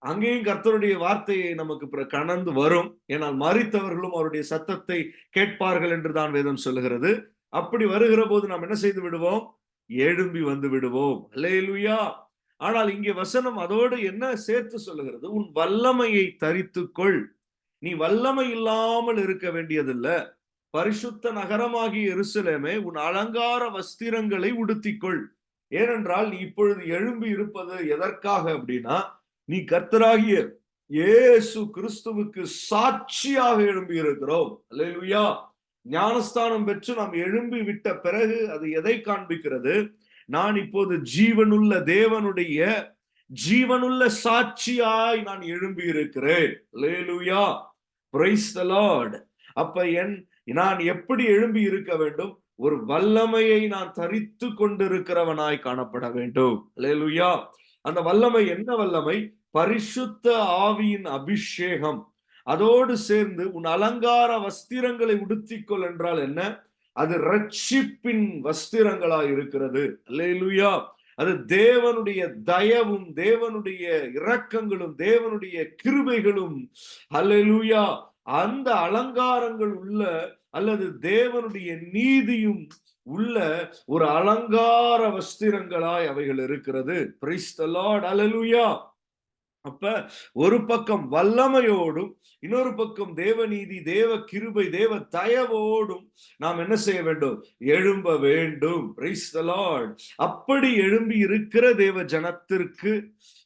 அங்கேயும் கர்த்தருடைய வார்த்தையை நமக்கு கடந்து வரும். ஏனால் மரித்தவர்களும் அவருடைய சத்தத்தை கேட்பார்கள் என்று தான் வேதம் சொல்லுகிறது. அப்படி வருகிற போது நாம் என்ன செய்து விடுவோம்? எழும்பி வந்து விடுவோம். அல்லேலூயா. ஆனால் இங்கே வசனம் அதோடு என்ன சேர்த்து சொல்லுகிறது? உன் வல்லமையை தரித்துக்கொள். நீ வல்லமை இல்லாமல் இருக்க வேண்டியதில்ல. பரிசுத்த நகரமாகிய எருசலேமே, உன் அலங்கார வஸ்திரங்களை உடுத்திக்கொள். ஏனென்றால் நீ இப்பொழுது எழும்பி இருப்பது எதற்காக அப்படின்னா, நீ கர்த்தராகிய இயேசு கிறிஸ்துவுக்கு சாட்சியாக எழும்பி இருக்கிறோம். அல்லேலூயா. ஞானஸ்தானம் பெற்று நாம் எழும்பி விட்ட பிறகு அது எதை காண்பிக்கிறது? நான் இப்போது ஜீவனுள்ள தேவனுடைய ஜீவனுள்ள சாட்சியாய் நான் எழும்பி இருக்கிறேன். அல்லேலூயா. Praise the Lord. அப்ப நான் எப்படி எழும்பி இருக்க வேண்டும்? ஒரு வல்லமையை நான் தரித்து கொண்டிருக்கிறவனாய் காணப்பட வேண்டும். அல்லேலூயா. அந்த வல்லமை என்ன வல்லமை? பரிசுத்த ஆவியின் அபிஷேகம். அதோடு சேர்ந்து உன் அலங்கார வஸ்திரங்களை உடுத்திக்கொள் என்றால் என்ன? அது ரட்சிப்பின் வஸ்திரங்களாய் இருக்கிறது. அல்லேலூயா. அது தேவனுடைய தயவும் தேவனுடைய இரக்கங்களும் தேவனுடைய கிருபைகளும், அல்லேலூயா, அந்த அலங்காரங்கள் உள்ள அல்லது தேவனுடைய நீதியும் உள்ள ஒரு அலங்கார வஸ்திரங்களாய் அவைகள் இருக்கிறது. Praise the Lord. அல்லேலூயா. அப்ப ஒரு பக்கம் வல்லமையோடும் இன்னொரு பக்கம் தேவநீதி தேவ கிருபை தேவ தயவோடும் நாம் என்ன செய்ய வேண்டும்? எழும்ப வேண்டும். Price the Lord. அப்படி எழும்பி இருக்கிற தேவ ஜனத்திற்கு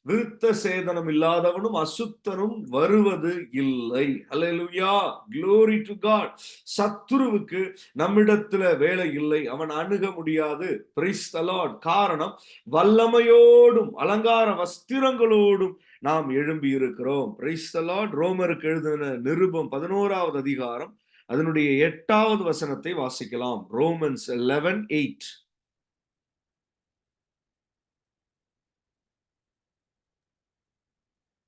விருத்த சேதனம் இல்லாதவனும் அசுத்தனும் வருவது இல்லை. அல்லேலூயா. glory to God. சத்துருவுக்கு நம்மிடத்துல வேலை இல்லை, அவன் அணுக முடியாது. Price the Lord. காரணம், வல்லமையோடும் அலங்கார வஸ்திரங்களோடும் நாம் எழும்பி இருக்கிறோம். Price the Lord. ரோமருக்கு எழுதின நிருபம் 11வது அதிகாரம் அதனுடைய 8வது வசனத்தை வாசிக்கலாம். ரோமன்ஸ் 11:8.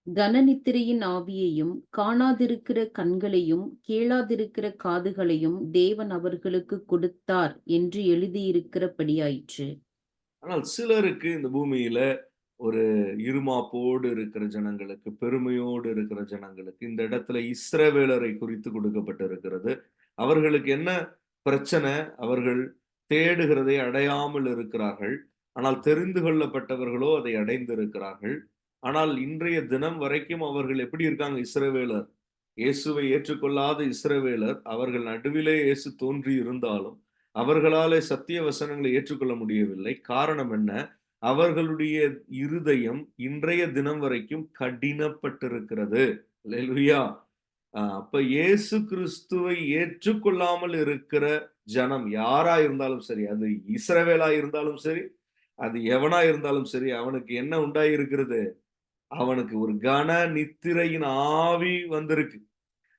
கனநித்திரையின் ஆவியையும் காணாதிருக்கிற கண்களையும் கேளாதிருக்கிற காதுகளையும் தேவன் அவர்களுக்கு கொடுத்தார் என்று எழுதியிருக்கிறபடியாயிற்று. ஆனால் சிலருக்கு இந்த பூமியில ஒரு இருமாப்போடு இருக்கிற ஜனங்களுக்கு, பெருமையோடு இருக்கிற ஜனங்களுக்கு, இந்த இடத்துல இஸ்ரவேலரை குறித்து கொடுக்கப்பட்டிருக்கிறது. அவர்களுக்கு என்ன பிரச்சனை? அவர்கள் தேடுகிறதை அடையாமல் இருக்கிறார்கள். ஆனால் தெரிந்து கொள்ளப்பட்டவர்களோ அதை அடைந்திருக்கிறார்கள். ஆனால் இன்றைய தினம் வரைக்கும் அவர்கள் எப்படி இருக்காங்க? இஸ்ரவேலர். இயேசுவை ஏற்றுக்கொள்ளாத இஸ்ரவேலர், அவர்கள் நடுவிலே இயேசு தோன்றி இருந்தாலும், அவர்களாலே சத்திய வசனங்களை ஏற்றுக்கொள்ள முடியவில்லை. காரணம் என்ன? அவர்களுடைய இருதயம் இன்றைய தினம் வரைக்கும் கடினப்பட்டிருக்கிறது. அல்லேலூயா! அப்ப இயேசு கிறிஸ்துவை ஏற்றுக்கொள்ளாமல் இருக்கிற ஜனம் யாரா இருந்தாலும் சரி, அது இஸ்ரவேலா இருந்தாலும் சரி, அது எவனா இருந்தாலும் சரி, அவனுக்கு என்ன உண்டாயிருக்கிறது? அவனுக்கு ஒரு கன நித்திரையின் ஆவி வந்திருக்கு.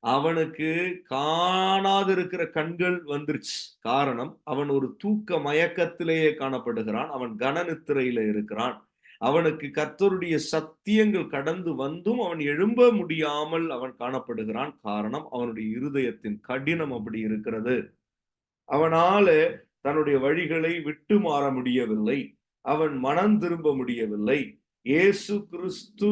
அவனுக்கு காணாதிருக்கிற கண்கள் வந்துருச்சு. காரணம், அவன் ஒரு தூக்க மயக்கத்திலேயே காணப்படுகிறான். அவன் கனநித்திரையில இருக்கிறான். அவனுக்கு கர்த்தருடைய சத்தியங்கள் கடந்து வந்தும் அவன் எழும்ப முடியாமல் அவன் காணப்படுகிறான். காரணம், அவனுடைய இருதயத்தின் கடினம் அப்படி இருக்கிறது. அவனால தன்னுடைய வழிகளை விட்டு மாற முடியவில்லை. அவன் மனம் திரும்ப முடியவில்லை. இயேசு கிறிஸ்து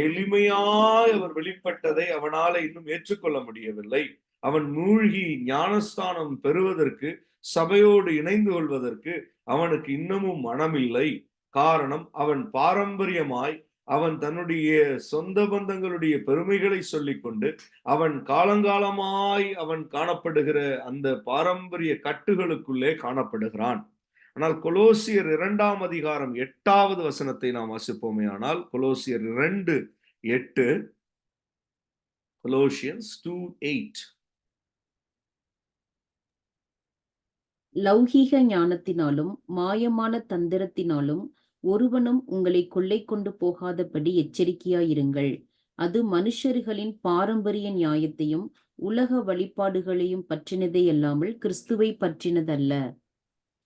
எளிமையாய் அவர் வெளிப்பட்டதை அவனால இன்னும் ஏற்றுக்கொள்ள முடியவில்லை. அவன் மூழ்கி ஞானஸ்தானம் பெறுவதற்கு, சபையோடு இணைந்து கொள்வதற்கு அவனுக்கு இன்னமும் மனமில்லை. காரணம், அவன் பாரம்பரியமாய் அவன் தன்னுடைய சொந்த பந்தங்களுடைய பெருமைகளை சொல்லிக்கொண்டு, அவன் காலங்காலமாய் அவன் காணப்படுகிற அந்த பாரம்பரிய கட்டுகளுக்குள்ளே காணப்படுகிறான். ஆனால் கொலோசியர் 2ஆம் அதிகாரம் 8வது வசனத்தை நாம் வாசிப்போமே ஆனால், கொலோசியர் 2:8, கொலோசியன்ஸ் 2:8. லௌகீக ஞானத்தினாலும் மாயமான தந்திரத்தினாலும் ஒருவனும் உங்களை கொள்ளை கொண்டு போகாதபடி எச்சரிக்கையாயிருங்கள். அது மனுஷர்களின் பாரம்பரிய நியாயத்தையும் உலக வழிபாடுகளையும் பற்றினதே அல்லாமல் கிறிஸ்துவை பற்றினதல்ல.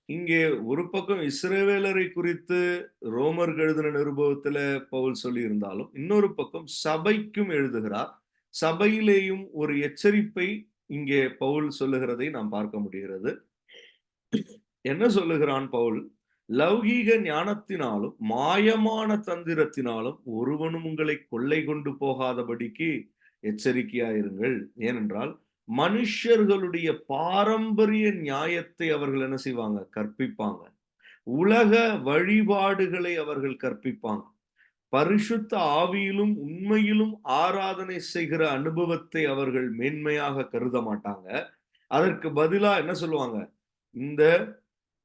இங்கே ஒரு பக்கம் இஸ்ரவேலரை குறித்து ரோமருக்கு எழுதின நிருபத்துல பவுல் சொல்லி இருந்தாலும், இன்னொரு பக்கம் சபைக்கும் எழுதுகிறார். சபையிலேயும் ஒரு எச்சரிப்பை இங்கே பவுல் சொல்லுகிறதை நாம் பார்க்க முடிகிறது. என்ன சொல்லுகிறான் பவுல்? லௌகீக ஞானத்தினாலும் மாயமான தந்திரத்தினாலும் ஒருவனும் உங்களை கொள்ளை கொண்டு போகாதபடிக்கு எச்சரிக்கையாயிருங்கள். ஏனென்றால் மனுஷர்களுடைய பாரம்பரிய நியாயத்தை அவர்கள் என்ன செய்வாங்க? கற்பிப்பாங்க. உலக வழிபாடுகளை அவர்கள் கற்பிப்பாங்க. பரிசுத்த ஆவியிலும் உண்மையிலும் ஆராதனை செய்கிற அனுபவத்தை அவர்கள் மேன்மையாக கருத மாட்டாங்க. அதற்கு பதிலா என்ன சொல்லுவாங்க? இந்த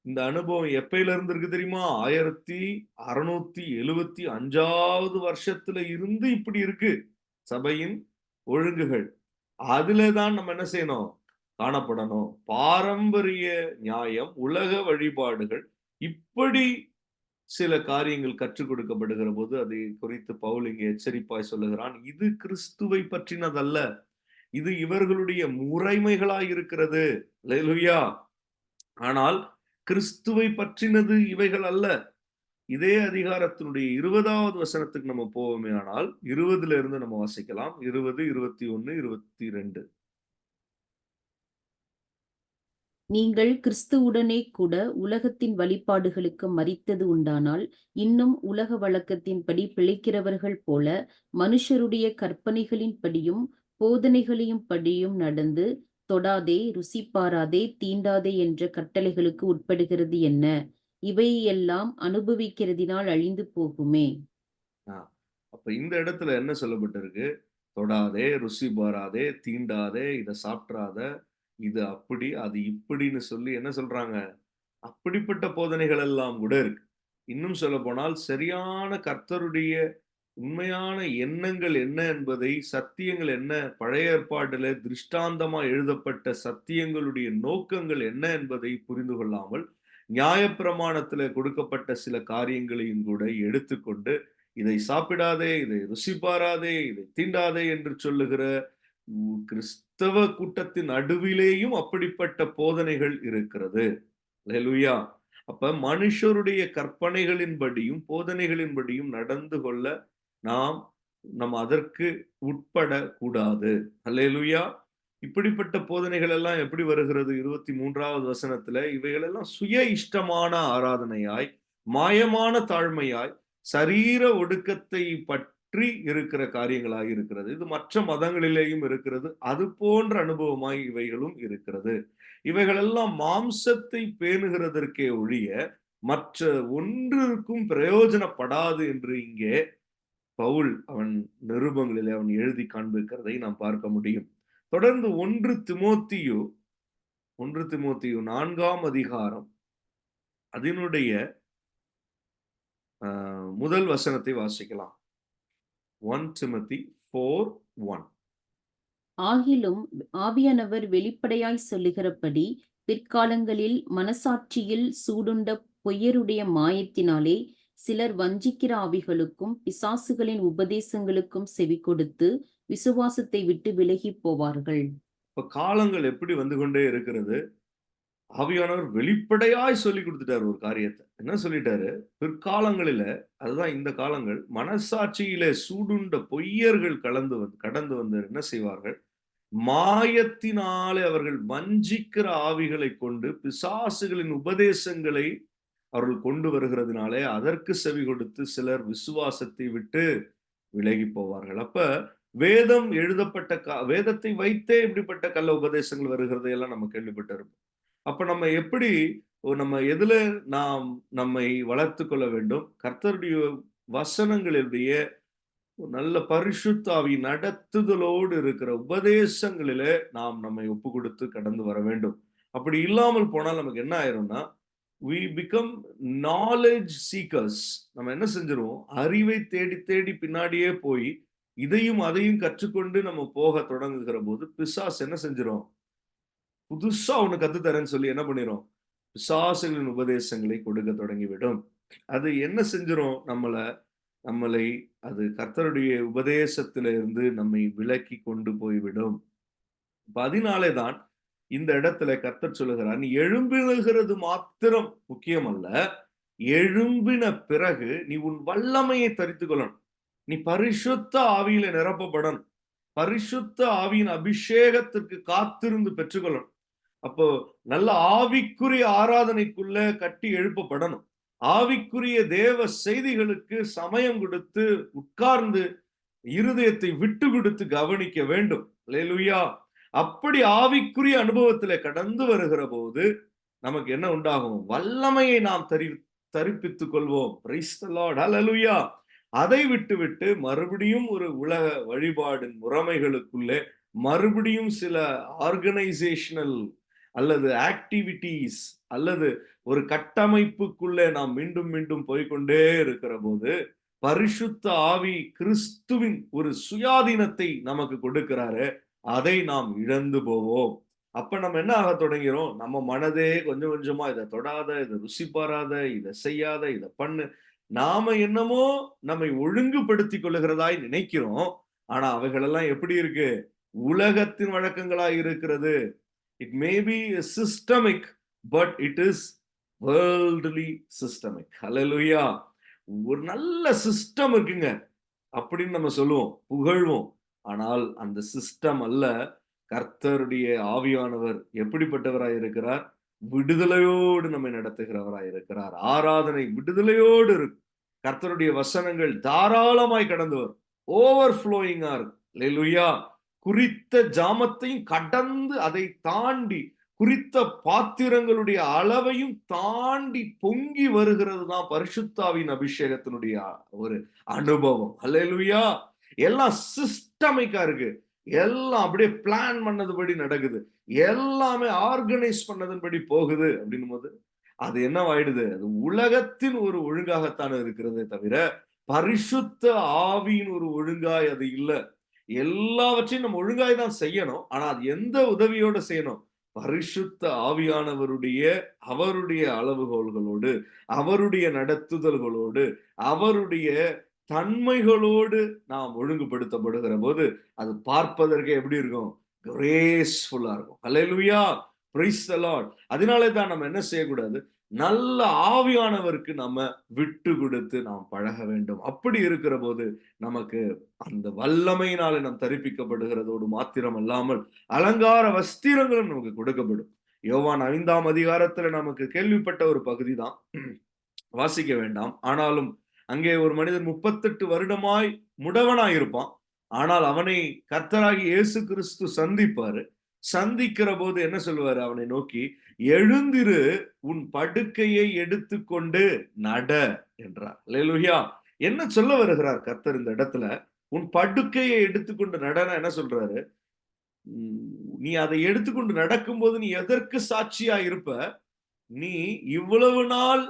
இந்த அனுபவம் எப்பயில இருந்து இருக்கு தெரியுமா? 1675வது வருஷத்துல இருந்து இப்படி இருக்கு சபையின் ஒழுங்குகள். அதுல தான் நம்ம என்ன செய்யணும்? காணப்படணும். பாரம்பரிய நியாயம், உலக வழிபாடுகள், இப்படி சில காரியங்கள் கற்றுக் கொடுக்கப்படுகிற போது அதை குறித்து பவுல் இங்கே எச்சரிப்பாய் சொல்லுகிறான். இது கிறிஸ்துவை பற்றினதல்ல. இது இவர்களுடைய முறைமைகளாய் இருக்கிறது. அல்லேலூயா! ஆனால் கிறிஸ்துவை பற்றினது இவைகள் அல்ல. இதே அதிகாரத்தினுடைய 20வது வசனத்துக்கு நம்ம போவோமே ஆனால், 20ல இருந்து நம்ம வாசிக்கலாம். 20, 21, 22. நீங்கள் கிறிஸ்துவுடனே கூட உலகத்தின் வழிபாடுகளுக்கு மரித்தது உண்டானால், இன்னும் உலக வழக்கத்தின்படி பிழைக்கிறவர்கள் போல மனுஷருடைய கற்பனைகளின்படியும் போதனைகளையும் படியும் நடந்து, தொடாதே, ருசி பாராதே, தீண்டாதே என்ற கட்டளைகளுக்கு உட்படுகிறது என்ன? இவையெல்லாம் அனுபவிக்கிறதினால் அழிந்து போகுமே. ஆ. அப்ப இந்த இடத்துல என்ன சொல்லப்பட்டிருக்கு? தொடாதே, ருசி பாராதே, தீண்டாதே, இத சாப்பிட்றாத, இது அப்படி, அது இப்படின்னு சொல்லி என்ன சொல்றாங்க? அப்படிப்பட்ட போதனைகள் எல்லாம் கூட இருக்கு. இன்னும் சொல்லப்போனால் சரியான கர்த்தருடைய உண்மையான எண்ணங்கள் என்ன என்பதை, சத்தியங்கள் என்ன, பழைய ஏற்பாட்டில திருஷ்டாந்தமா எழுதப்பட்ட சத்தியங்களுடைய நோக்கங்கள் என்ன என்பதை புரிந்து கொள்ளாமல், நியாயப்பிரமாணத்தில கொடுக்கப்பட்ட சில காரியங்களையும் கூட எடுத்துக்கொண்டு, இதை சாப்பிடாதே, இதை ருசி பாராதே, இதை தீண்டாதே என்று சொல்லுகிற கிறிஸ்தவ கூட்டத்தின் நடுவிலேயும் அப்படிப்பட்ட போதனைகள் இருக்கிறது. அல்லேலூயா! அப்ப மனுஷருடைய கற்பனைகளின்படியும் போதனைகளின்படியும் நடந்து கொள்ள நாம் நம்ம அதற்கு உட்படக்கூடாது. அல்லேலூயா! இப்படிப்பட்ட போதனைகள் எல்லாம் எப்படி வருகிறது? 23வது வசனத்துல, இவைகளெல்லாம் சுய இஷ்டமான ஆராதனையாய், மாயமான தாழ்மையாய், சரீர ஒடுக்கத்தை பற்றி இருக்கிற காரியங்களாய் இருக்கிறது. இது மற்ற மதங்களிலேயும் இருக்கிறது. அது போன்ற அனுபவமாய் இவைகளும் இருக்கிறது. இவைகளெல்லாம் மாம்சத்தை பேணுகிறதற்கே ஒழிய, மற்ற ஒன்றிற்கும் பிரயோஜனப்படாது என்று இங்கே பவுல் அவன் நிருபங்களிலே அவன் எழுதி காண்பிக்கிறதை நாம் பார்க்க முடியும். தொடர்ந்து 1 திமோத்தேயு 4ஆம் அதிகாரம் அதனுடைய முதல் வசனத்தை வாசிக்கலாம். 1 Timothy 4:1. ஆகிலும் ஆவியானவர் வெளிப்படையாய் சொல்லுகிறபடி பிற்காலங்களில் மனசாட்சியில் சூடுண்ட பொய்யருடைய மாயத்தினாலே சிலர் வஞ்சிக்கிற ஆவிகளுக்கும் பிசாசுகளின் உபதேசங்களுக்கும் செவி கொடுத்து விசுவாசத்தை விட்டு விலகி போவார்கள். இப்ப காலங்கள் எப்படி வந்து கொண்டே இருக்கிறது? ஆவியானவர் வெளிப்படையாய் சொல்லிக் கொடுத்துட்டாரு ஒரு காரியத்தை. என்ன சொல்லிட்டாரு? பிற்காலங்களில, அதுதான் இந்த காலங்கள், மனசாட்சியிலே சூடுண்ட பொய்யர்கள் கடந்து வந்து என்ன செய்வார்கள்? மாயத்தினாலே அவர்கள் வஞ்சிக்கிற ஆவிகளை கொண்டு பிசாசுகளின் உபதேசங்களை அவர்கள் கொண்டு வருகிறதுனாலே அதற்கு செவி கொடுத்து சிலர் விசுவாசத்தை விட்டு விலகி போவார்கள். அப்ப வேதம் எழுதப்பட்ட வேதத்தை வைத்தே இப்படிப்பட்ட கள்ள உபதேசங்கள் வருகிறதை எல்லாம் நம்ம கேள்விப்பட்டிருப்போம். அப்ப நம்ம எப்படி நம்ம எதுல நாம் நம்மை வளர்த்து கொள்ள வேண்டும்? கர்த்தருடைய வசனங்களுடைய நல்ல பரிசுத்த ஆவி நடத்துதலோடு இருக்கிற உபதேசங்களிலே நாம் நம்மை ஒப்பு கொடுத்து கடந்து வர வேண்டும். அப்படி இல்லாமல் போனால் நமக்கு என்ன ஆயிரும்னா, we become knowledge seekers. நம்ம என்ன செஞ்சிருவோம்? அறிவை தேடி தேடி பின்னாடியே போய் இதையும் அதையும் கற்றுக்கொண்டு நம்ம போக தொடங்குகிற போது பிசாசு என்ன செஞ்சிரும்? புதுசா ஒண்ணு கத்து தரேன்னு சொல்லி என்ன பண்ணிரும்? பிசாசுகளின் உபதேசங்களை கொடுக்க தொடங்கிவிடும். அது என்ன செஞ்சிரும்? நம்மளை அது கர்த்தருடைய உபதேசத்தில இருந்து நம்மை விலக்கி கொண்டு போய்விடும். அதனாலே தான் இந்த இடத்துல கர்த்தர் சொல்லுகிறார், நீ எழும்புகிறது மாத்திரம் முக்கியம் அல்ல, எழும்பின பிறகு நீ உன் வல்லமையை தரித்துக் கொள்ளணும். நீ பரிசுத்த ஆவியில நிரப்பப்படணும். பரிசுத்த ஆவியின் அபிஷேகத்திற்கு காத்திருந்து பெற்றுக்கொள்ளணும். அப்போ நல்ல ஆவிக்குரிய ஆராதனைக்குள்ள கட்டி எழுப்பப்படணும். ஆவிக்குரிய தேவ செய்திகளுக்கு சமயம் கொடுத்து உட்கார்ந்து இருதயத்தை விட்டு கொடுத்து கவனிக்க வேண்டும். அல்லேலூயா! அப்படி ஆவிக்குரிய அனுபவத்திலே கடந்து வருகிற போது நமக்கு என்ன உண்டாகும்? வல்லமையை நாம் தரிப்பித்துக் கொள்வோம். Praise the Lord. ஹல்லேலூயா! அதை விட்டுவிட்டு மறுபடியும் ஒரு உலக வழிபாடின் முறைமைகளுக்குள்ளே மறுபடியும் சில ஆர்கனைசேஷனல் அல்லது ஆக்டிவிட்டீஸ் அல்லது ஒரு கட்டமைப்புக்குள்ளே நாம் மீண்டும் மீண்டும் போய்க்கொண்டே இருக்கிற போது பரிசுத்த ஆவி கிறிஸ்துவின் ஒரு சுயாதீனத்தை நமக்கு கொடுக்கிறாரு. அதை நாம் இழந்து போவோம். அப்ப நம்ம என்ன ஆக தொடங்கிறோம்? நம்ம மனதே கொஞ்சம் கொஞ்சமா இதை தொடாத, இதை ருசி பாராத, இதை செய்யாத, இதை பண்ணு. நாம என்னமோ நம்மை ஒழுங்குபடுத்திக் கொள்ளுகிறதாய் நினைக்கிறோம். ஆனா அவைகளெல்லாம் எப்படி இருக்கு? உலகத்தின் வழக்கங்களாய் இருக்கிறது. It may be a systemic, but it is worldly systemic. Hallelujah. ஒரு நல்ல சிஸ்டம் இருக்குங்க அப்படின்னு நம்ம சொல்லுவோம், புகழ்வோம். ஆனால் அந்த சிஸ்டம் அல்ல. கர்த்தருடைய ஆவியானவர் எப்படிப்பட்டவராய் இருக்கிறார்? விடுதலையோடு நம்மை நடத்துகிறவராய் இருக்கிறார். ஆராதனை விடுதலையோடு இருக்கும். கர்த்தருடைய வசனங்கள் தாராளமாய் கடந்து வரும். ஓவர்ஃப்ளோயிங்கா இருக்கும். அல்லேலூயா! குறித்த ஜாமத்தையும் கடந்து அதை தாண்டி குறித்த பாத்திரங்களுடைய அளவையும் தாண்டி பொங்கி வருகிறது தான் பரிசுத்தாவின் அபிஷேகத்தினுடைய ஒரு அனுபவம். அல்லேலூயா! எல்லாம் சிஸ்டமிக்கா இருக்கு. எல்லாம் அப்படியே பிளான் பண்ணதுபடி நடக்குது. எல்லாமே ஆர்கனைஸ் பண்ணதன்படி போகுது அப்படின்னும் போது அது என்னவாயிடுது? அது உலகத்தின் ஒரு ஒழுங்காகத்தான் இருக்கிறதே தவிர பரிசுத்த ஆவியின் ஒரு ஒழுங்காய் அது இல்ல. எல்லாவற்றையும் நம்ம ஒழுங்காய் தான் செய்யணும். ஆனா அது எந்த உதவியோட செய்யணும்? பரிசுத்த ஆவியானவருடைய அவருடைய அளவுகோல்களோடு, அவருடைய நடத்துதல்களோடு, அவருடைய தன்மைகளோடு நாம் ஒழுங்குபடுத்தப்படுகிற போது அது பார்ப்பதற்கே எப்படி இருக்கும்? கிரேஸ்ஃபுல்லா இருக்கும். ஹல்லேலூயா, பிரைஸ் தி லார்ட். அதனாலே தான் நம்ம என்ன செய்யக்கூடாது, நல்ல ஆவியானவருக்கு நம்ம விட்டு கொடுத்து நாம் பழக வேண்டும். அப்படி இருக்கிற போது நமக்கு அந்த வல்லமையினாலே நாம் தரிப்பிக்கப்படுகிறதோடு மாத்திரம் அல்லாமல் அலங்கார வஸ்திரங்களும் நமக்கு கொடுக்கப்படும். யோவான் 5ஆம் அதிகாரத்துல நமக்கு கேள்விப்பட்ட ஒரு பகுதி தான், வாசிக்க வேண்டாம். ஆனாலும் அங்கே ஒரு மனிதன் 38 வருடமாய் முடவனாய் இருப்பான். ஆனால் அவனை கர்த்தராகி இயேசு கிறிஸ்து சந்திப்பாரு. சந்திக்கிற போது என்ன சொல்லுவாரு அவனை நோக்கி, எழுந்திரு, உன் படுக்கையை எடுத்துக்கொண்டு நட என்றார். அல்லேலூயா. என்ன சொல்ல வருகிறார் கர்த்தர் இந்த இடத்துல? உன் படுக்கையை எடுத்துக்கொண்டு நடனா என்ன சொல்றாரு? நீ அதை எடுத்துக்கொண்டு நடக்கும்போது நீ எதற்கு சாட்சியா இருப்ப? நீ இவ்வளவு நாள்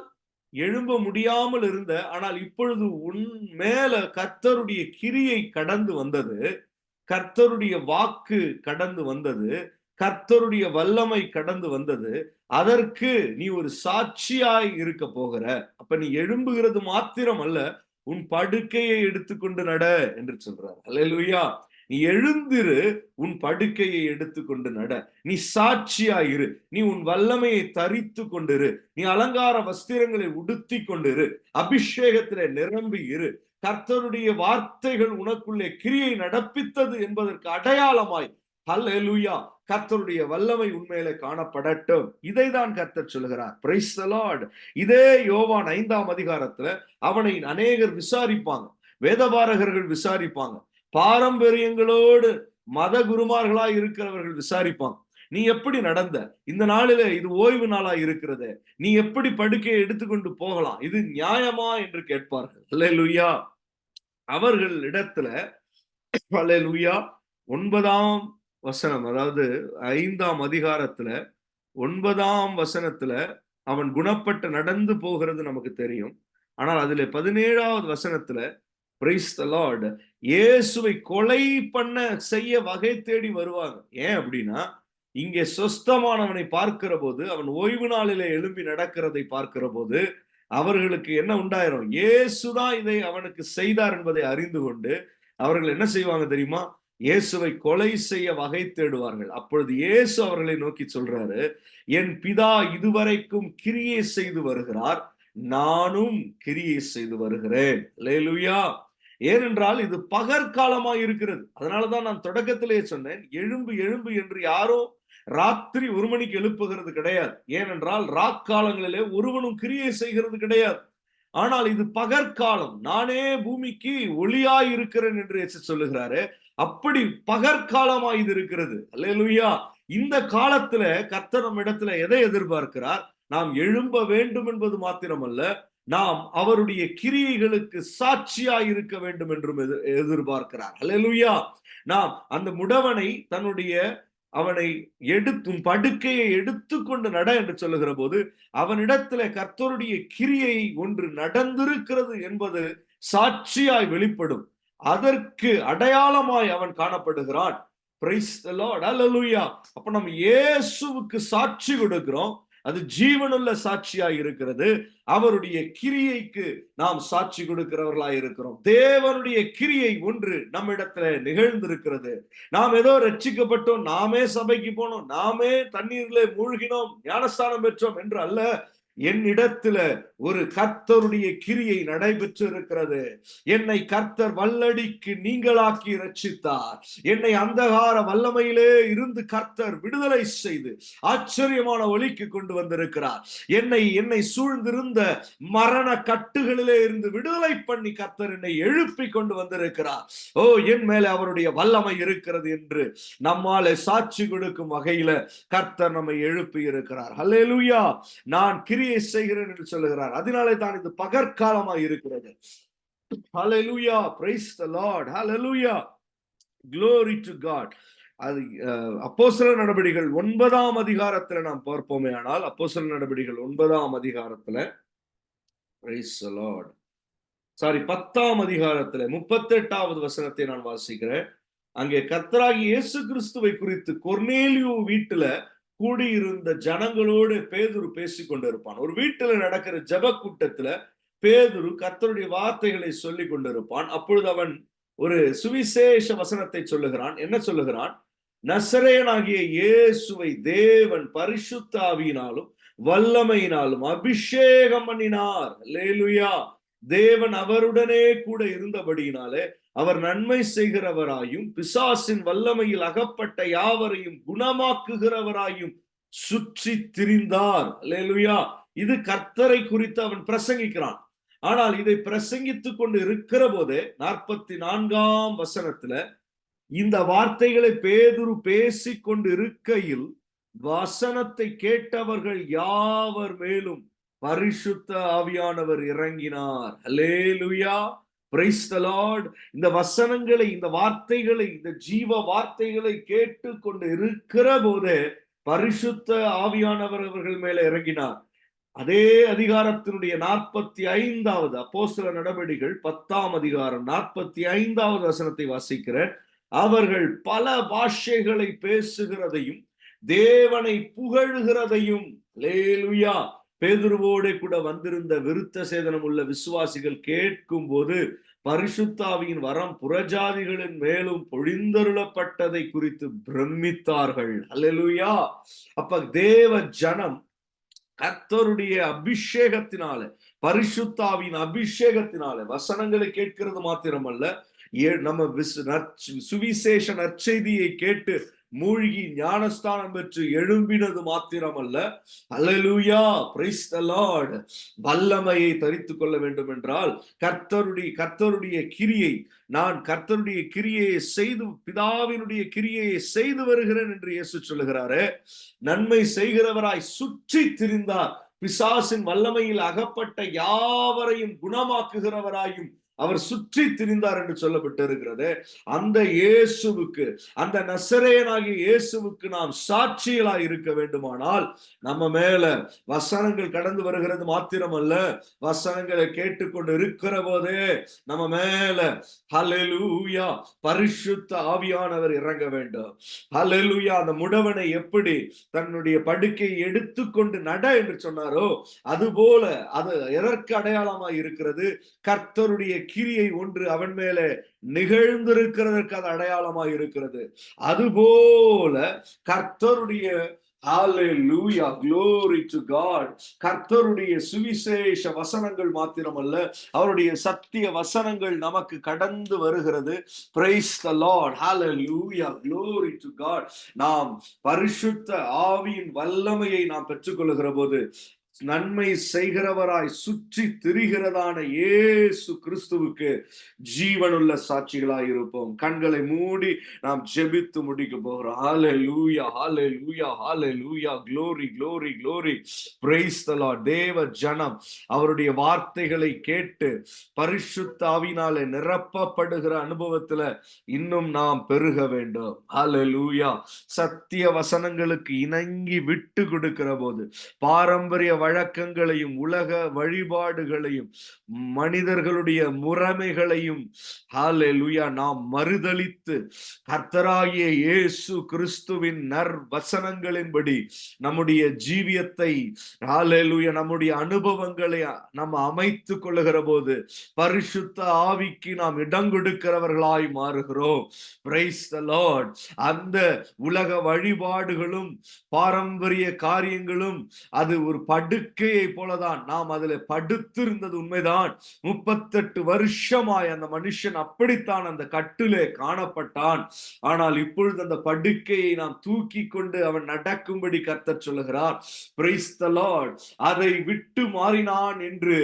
எழும்ப முடியாமல் இருந்த, ஆனால் இப்பொழுது உன் மேல கர்த்தருடைய கிரியை கடந்து வந்தது, கர்த்தருடைய வாக்கு கடந்து வந்தது, கர்த்தருடைய வல்லமை கடந்து வந்தது. அதற்கு நீ ஒரு சாட்சியாய் இருக்க போகிற. அப்ப நீ எழும்புகிறது மாத்திரம் அல்ல, உன் படுக்கையை எடுத்துக்கொண்டு நட என்று சொல்றார். அல்லேலூயா. நீ எழுந்திரு, உன் படுக்கையை எடுத்துக்கொண்டு நட. நீ சாட்சியாயிரு. நீ உன் வல்லமையை தரித்து கொண்டிரு. நீ அலங்கார வஸ்திரங்களை உடுத்தி கொண்டிரு. அபிஷேகத்திலே நிரம்பி இரு. கர்த்தருடைய வார்த்தைகள் உனக்குள்ளே கிரியை நடப்பித்தது என்பதற்கு அடையாளமாய், ஹல்லேலூயா, கர்த்தருடைய வல்லமை உண்மையிலே காணப்படட்டும். இதைதான் கர்த்தர் சொல்கிறார். Price the Lord. இதே யோவான் 5ஆம் அதிகாரத்துல அவனை அநேகர் விசாரிப்பாங்க, வேதபாரகர்கள் விசாரிப்பாங்க, பாரம்பரியங்களோடு மத குருமார்களாய் இருக்கிறவர்கள் விசாரிப்பாங்க. நீ எப்படி நடந்த? இந்த நாளிலே இது ஓய்வு நாளா இருக்கிறது, நீ எப்படி படுக்கையை எடுத்துக்கொண்டு போகலாம்? இது நியாயமா என்று கேட்பார்கள். அல்லேலூயா. அவர்கள் இடத்துல அல்லேலூயா 9ஆம் வசனம், அதாவது 5ஆம் அதிகாரத்துல 9ஆம் வசனத்துல அவன் குணப்பட்டு நடந்து போகிறது நமக்கு தெரியும். ஆனால் அதிலே 17ஆவது வசனத்துல பிரைஸ் தி லார்ட், இயேசுவை கொலை பண்ண செய்ய வகை தேடி வருவாங்க. ஏன் அப்படின்னா, இங்கே சொஸ்தமானவனை பார்க்கிற போது, அவன் ஓய்வு நாளிலே எழும்பி நடக்கிறதை பார்க்கிற போது அவர்களுக்கு என்ன உண்டாயிரும்? இயேசுதான் இதை அவனுக்கு செய்தார் என்பதை அறிந்து கொண்டு அவர்கள் என்ன செய்வாங்க தெரியுமா? இயேசுவை கொலை செய்ய வகை தேடுவார்கள். அப்பொழுது இயேசு அவர்களை நோக்கி சொல்றாரு, என் பிதா இதுவரைக்கும் கிரியை செய்து வருகிறார், நானும் கிரியை செய்து வருகிறேன். அல்லேலூயா. ஏனென்றால் இது பகற்காலமாய் இருக்கிறது. அதனாலதான் நான் தொடக்கத்திலேயே சொன்னேன், எழும்பு எழும்பு என்று யாரோ ராத்திரி 1 மணிக்கு எழுப்புகிறது கிடையாது. ஏனென்றால் ராக்காலங்களிலே ஒருவனும் கிரியை செய்கிறது கிடையாது. ஆனால் இது பகற்காலம். நானே பூமிக்கு ஒளியாய் இருக்கிறேன் என்று இயேசு சொல்லுகிறாரு. அப்படி பகற்காலமாய் இது இருக்கிறது. அல்லேலூயா. இந்த காலத்துல கர்த்தர் நம் இடத்துல எதை எதிர்பார்க்கிறார்? நாம் எழும்ப வேண்டும் என்பது மாத்திரமல்ல, நாம் அவருடைய கிரியைகளுக்கு சாட்சியாய் இருக்க வேண்டும் என்றும் எதிர்பார்க்கிறார். அல்லேலூயா. நாம் அந்த முடவனை அவனை எடுத்தும் படுக்கையை எடுத்துக்கொண்டு நட என்று சொல்லுகிற போது அவனிடத்துல கர்த்தருடைய கிரியை ஒன்று நடந்திருக்கிறது என்பது சாட்சியாய் வெளிப்படும். அதற்கு அடையாளமாய் அவன் காணப்படுகிறான். Price the Lord. அல்லேலூயா. அப்ப நம்ம இயேசுவுக்கு சாட்சி கொடுக்கிறோம். அது ஜீவனுள்ள சாட்சியாய் இருக்கிறது. அவருடைய கிரியைக்கு நாம் சாட்சி கொடுக்கிறவர்களாய் இருக்கிறோம். தேவனுடைய கிரியை ஒன்று நம்மிடத்துல நிகழ்ந்திருக்கிறது. நாம் ஏதோ ரட்சிக்கப்பட்டோம், நாமே சபைக்கு போனோம், நாமே தண்ணீரிலே மூழ்கினோம், ஞானஸ்தானம் பெற்றோம் என்று அல்ல. என்னிடத்துல ஒரு கர்த்தருடைய கிரியை நடைபெற்று இருக்கிறது. என்னை கர்த்தர் வல்லடிக்கு நீங்களாக்கி ரட்சித்தார். என்னை அந்தகார வல்லமையிலே இருந்து கர்த்தர் விடுதலை செய்து ஆச்சரியமான ஒளிக்கு கொண்டு வந்திருக்கிறார். என்னை சூழ்ந்திருந்த மரண கட்டுகளிலே இருந்து விடுதலை பண்ணி கர்த்தர் என்னை எழுப்பி கொண்டு வந்திருக்கிறார். ஓ, என் மேல அவருடைய வல்லமை இருக்கிறது என்று நம்மாலே சாட்சி கொடுக்கும் வகையில கர்த்தர் நம்மை எழுப்பி இருக்கிறார். அல்லேலூயா. நான் கிரியை செய்கிறேன் என்று சொல்லுகிறார். அதனாலே தான் இது பகற்காலமாய் இருக்கிறது. Hallelujah. Praise the Lord. Hallelujah. glory to God. அது அப்போஸ்தலர் நடபடிகள் 9ஆம் அதிகாரத்துல நாம் பார்ப்போமே ஆனால், அப்போஸ்தலர் நடபடிகள் 9ஆம் அதிகாரத்துல பிரைஸ் தி லார்ட், 10ஆம் அதிகாரத்துல 38வது வசனத்தை நான் வாசிக்கிறேன். அங்கே கர்த்தராகிய இயேசு கிறிஸ்துவை குறித்து கொர்நேலியு வீட்டுல கூடியிருந்த ஜனங்களோடு பேதுரு பேசிக் கொண்டிருப்பான். ஒரு வீட்டுல நடக்கிற ஜெப கூட்டத்துல பேதுரு கர்த்தருடைய வார்த்தைகளை சொல்லிக் கொண்டிருப்பான். அப்பொழுது அவன் ஒரு சுவிசேஷ வசனத்தை சொல்லுகிறான். என்ன சொல்லுகிறான்? நசரேயனாகிய இயேசுவை தேவன் பரிசுத்த ஆவியினாலும் வல்லமையினாலும் அபிஷேகம் பண்ணினார். அல்லேலூயா. தேவன் அவருடனே கூட இருந்தபடியினாலே அவர் நன்மை செய்கிறவராயும் பிசாசின் வல்லமையில் அகப்பட்ட யாவரையும் குணமாக்குகிறவராயும் சுற்றி திரிந்தார். அல்லேலூயா. இது கர்த்தரை குறித்து அவன் பிரசங்கிக்கிறான். ஆனால் இதை பிரசங்கித்துக் கொண்டு இருக்கிற போதே 44ஆம் வசனத்துல இந்த வார்த்தைகளை பேதுரு பேசிக் கொண்டு இருக்கையில் வசனத்தை கேட்டவர்கள் யாவர் மேலும் பரிசுத்த ஆவியானவர் இறங்கினார். அல்லேலூயா. Praise the Lord. இந்த வசனங்களை, இந்த வார்த்தைகளை, இந்த ஜீவ வார்த்தைகளை கேட்டு கொண்டு இருக்கிற போதே பரிசுத்த ஆவியானவர் அவர்கள் மேல இறங்கினார். அதே அதிகாரத்தினுடைய 45வது அப்போஸ்தலர் நடபடிகள் 10ஆம் அதிகாரம் 45வது வசனத்தை வாசிக்கிறேன். அவர்கள் பல பாஷைகளை பேசுகிறதையும் தேவனை புகழ்கிறதையும், அல்லேலூயா, பேதுருவோடு கூட வந்திருந்த விருத்த சேதனம் உள்ள விசுவாசிகள் கேட்கும் போது பரிசுத்தாவியின் வரம் புறஜாதிகளின் மேலும் பொழிந்தருளப்பட்டதை குறித்து பிரமித்தார்கள். அல்லேலூயா. அப்ப தேவ ஜனம் கர்த்தருடைய அபிஷேகத்தினால, பரிசுத்தாவின் அபிஷேகத்தினால வசனங்களை கேட்கிறது மாத்திரமல்ல, நம்ம சுவிசேஷ நற்செய்தியை கேட்டு மூழ்கி ஞானஸ்தானம் பெற்று எழும்பினது மாத்திரமல்ல, அல்லேலூயா, பிரைஸ் தி லார்ட், வல்லமையை தரித்துக் கொள்ள வேண்டும் என்றால் கர்த்தருடைய கிரியை, நான் கர்த்தருடைய கிரியையை செய்து பிதாவினுடைய கிரியையை செய்து வருகிறேன் என்று இயேசு சொல்லுகிறாரே. நன்மை செய்கிறவராய் சுற்றி திரிந்தார். பிசாசின் வல்லமையில் அகப்பட்ட யாவரையும் குணமாக்குகிறவராயும் அவர் சுற்றி திரிந்தார் என்று சொல்லப்பட்டிருக்கிறது. அந்த இயேசுவுக்கு, அந்த நசரேயனாகிய இயேசுவுக்கு நாம் சாட்சிகளாய் இருக்க வேண்டுமானால் நம்ம மேல வசனங்கள் கடந்து வருகிறது மாத்திரமல்ல, வசனங்களை கேட்டுக்கொண்டு இருக்கிற போதே நம்ம மேல ஹல்லேலூயா பரிசுத்த ஆவியானவர் இறங்க வேண்டும். ஹல்லேலூயா. அந்த முடவனை எப்படி தன்னுடைய படுக்கையை எடுத்துக்கொண்டு நட என்று சொன்னாரோ அதுபோல அது எதற்கு அடையாளமாய் இருக்கிறது? கர்த்தருடைய கிரியை ஒன்று அவன் மேலே நிகழ்ந்திருக்கிறதற்கு அது அடையாளமாய் இருக்கிறது. அதுபோல கர்த்தருடைய ஹல்லேலூயா, glory to God, கர்த்தருடைய சுவிசேஷ வசனங்கள் மாத்திரமல்ல, அவருடைய சத்திய வசனங்கள் நமக்கு கடந்து வருகிறது. praise the Lord, hallelujah, glory to God. நாம் பரிசுத்த ஆவியின் வல்லமையை நாம் பெற்றுக்கொள்கிற போது நன்மை செய்கிறவராய் சுற்றி திரிகிறதான இயேசு கிறிஸ்துவுக்கு ஜீவனுள்ள சாட்சிகளாய் இருப்போம். கண்களை மூடி நாம் ஜெபித்து முடிக்க போகிறோம். ஹல்லேலூயா, hallelujah, hallelujah, glory, glory, glory, praise the Lord. தேவ ஜனம் அவருடைய வார்த்தைகளை கேட்டு பரிசுத்த ஆவியினாலே நிரப்பப்படுகிற அனுபவத்துல இன்னும் நாம் பெருக வேண்டும். ஹல்லேலூயா. சத்திய வசனங்களுக்கு இணங்கி விட்டு கொடுக்கிற போது பாரம்பரிய வழக்கங்களையும் உலக வழிபாடுகளையும் மனிதர்களுடைய முறைமைகளையும் ஹல்லேலூயா நாம் மறுதலித்து கர்த்தராகிய இயேசு கிறிஸ்துவின் நற்வசனங்களின்படி நம்முடைய ஜீவியத்தை ஹல்லேலூயா நம்முடைய அனுபவங்களை நம்ம அமைத்துக் கொள்ளுகிற போது பரிசுத்த ஆவிக்கு நாம் இடம் கொடுக்கிறவர்களாய் மாறுகிறோம். Price the Lord. அந்த உலக வழிபாடுகளும் பாரம்பரிய காரியங்களும் அது ஒரு படுக்கையை போலதான். நாம் அதுல படுத்திருந்தது உண்மைதான். 38 வருஷமாய் அந்த மனுஷன் அப்படித்தான் அந்த கட்டிலே காணப்பட்டான். ஆனால் இப்பொழுது அந்த படுக்கையை நாம் தூக்கி கொண்டு அவன் நடக்கும்படி கர்த்தர் சொல்லுகிறார். Price the Lord. அதை விட்டு மாறினான் என்று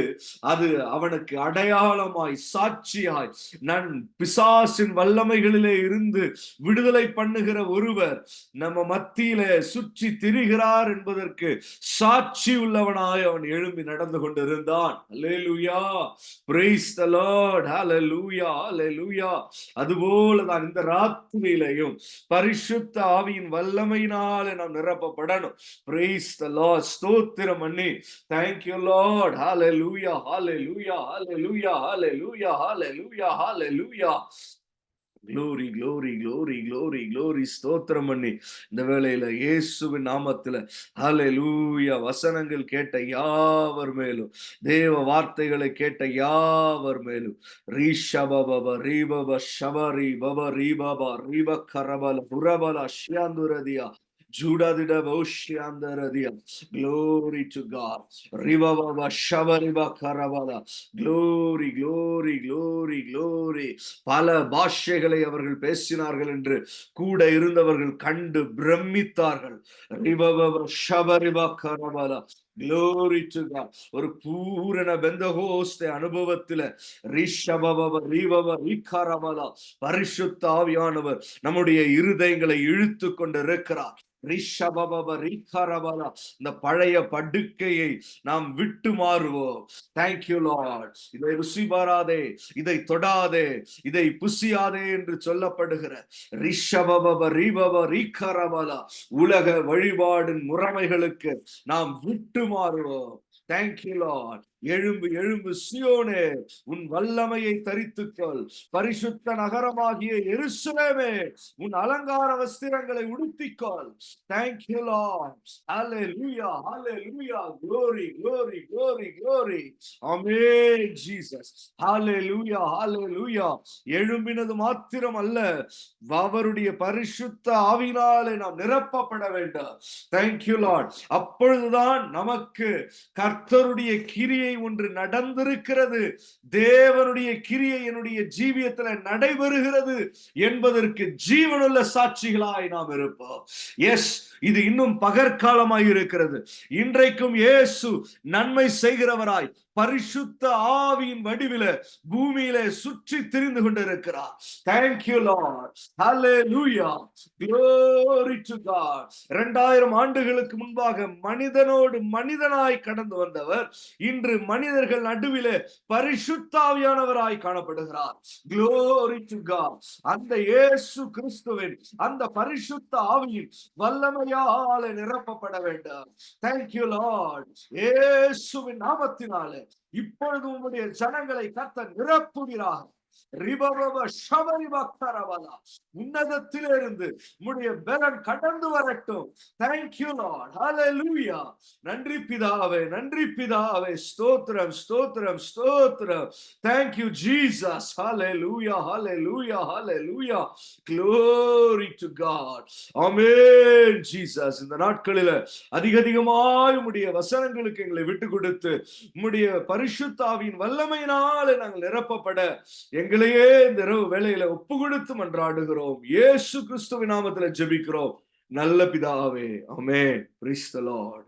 அது அவனுக்கு அடையாளமாய் சாட்சியாய் நான் பிசாசின் வல்லமைகளிலே இருந்து விடுதலை பண்ணுகிற ஒருவர் நம்ம மத்தியிலே சுற்றி திரிகிறார் என்பதற்கு சாட்சி உள்ளவனாய் அவன் எழும்பி நடந்து கொண்டிருந்தான். அல்லேலூயா, பிரைஸ் தி லார்ட், ஹல்லேலூயா, ஹல்லேலூயா. அதுபோலதான் இந்த ராத்திரியிலேயும் பரிசுத்த ஆவியின் வல்லமையினாலே நாம் நிரப்பப்படணும். Price the Lord. ஸ்தோத்திரம் பண்ணி thank you Lord, hallelujah, hallelujah, hallelujah, hallelujah, hallelujah, hallelujah. Glory, glory, glory, glory, glory. ஸ்தோத்திரம் பண்ணி இந்த வேளையில இயேசுவின் நாமத்தில ஹalleluya வசனங்கள் கேட்ட யாவர் மேலும், தேவ வார்த்தைகளை கேட்ட யாவர் மேலும் ரீஷபபப ரீபப Sabari பப ரீபப ரீபகரபல புரபல ஷ்யாந்துரதியா ஜூடதிட பௌஷ்யாந்தரதியா. Glory to God. ரிபபப ஷபரிப கரபல. Glory, glory, glory, glory. பல பாஷைகளை அவர்கள் பேசினார்கள் என்று கூட இருந்தவர்கள் கண்டு பிரமித்தார்கள். Glory to God. ஒரு பூரண பெந்தகோஸ்தே அனுபவத்தில பரிசுத்த ஆவியானவர் நம்முடைய இருதயங்களை இழுத்து கொண்டு இருக்கிறார். இந்த பழைய படுக்கையை நாம் விட்டு மாறுவோம். Thank you Lord. இதை ருசி பாராதே, இதை தொடாதே, இதை புசியாதே என்று சொல்லப்படுகிற உலக வழிபாடின் முறைமைகளுக்கு நாம் விட்டு மாறுவோம். Thank you Lord. எழும்பு எழும்பு சியோனே, உன் வல்லமையை தரித்துக்கொள். பரிசுத்த நகரமாகிய எருசலேமே, உன் அலங்கார வஸ்திரங்களை உடுத்திக்கொள். Thank you Lord. ஹalleluya, hallelujah. Glory, glory, glory, glory. Amen Jesus. ஹalleluya, hallelujah. எழும்பினது மாத்திரம் அல்ல, அவருடைய பரிசுத்த ஆவியினாலே நாம் நிரப்பப்பட வேண்டும். Thank you Lord. அப்பொழுதுதான் நமக்கு கர்த்தருடைய கிரியை ஒன்று நடந்திருக்கிறது, தேவனுடைய கிரியை என்னுடைய ஜீவியத்தில் நடைபெறுகிறது என்பதற்கு ஜீவனுள்ள சாட்சிகளாய் நாம் இருப்போம். எஸ், இது இன்னும் பகற்காலமாய் இருக்கிறது. இன்றைக்கும் இயேசு நன்மை செய்கிறவராய் பரிசுத்த ஆவியின் வடிவில பூமியிலே சுற்றி திரிந்து கொண்டிருக்கிறார். Thank you Lord. Hallelujah. Glory to God. 2000 ஆண்டுகளுக்கு முன்பாக மனிதனோடு மனிதனாய் கடந்து வந்தவர் இன்று மனிதர்கள் நடுவிலே பரிசுத்த ஆவியானவராய் காணப்படுகிறார். Glory to God. அந்த இயேசு கிறிஸ்துவின் அந்த பரிசுத்த ஆவியின் வல்லமையாலே நிரப்பப்பட வேண்டும். Thank you Lord. இயேசுவின் நாமத்தினாலே இப்பொழுது உம்முடைய ஜனங்களை கர்த்தர் நிரப்புகிறார். உன்னதத்திலிருந்து உம்முடைய பலன் கடந்து வரட்டும். Thank you Lord. ஹalleluya. நன்றி பிதாவே, நன்றி பிதாவே. ஸ்தோத்திரம், ஸ்தோத்திரம், ஸ்தோத்திரம். Thank you Jesus. Hallelujah, hallelujah, hallelujah. Glory to God. Amen Jesus. இந்த நாட்களில அதிகமாய் உம்முடைய வசனங்களுக்கு எங்களை விட்டு கொடுத்து உம்முடைய பரிசுத்த ஆவியின் வல்லமையினாலே நாங்கள் நிரப்பப்பட எங்களையே இந்த இரவு வேளையில ஒப்பு கொடுத்து மன்றாடுகிறோம். இயேசு கிறிஸ்துவின் நாமத்தில் ஜெபிக்கிறோம் நல்ல பிதாவே. ஆமென். Praise the Lord.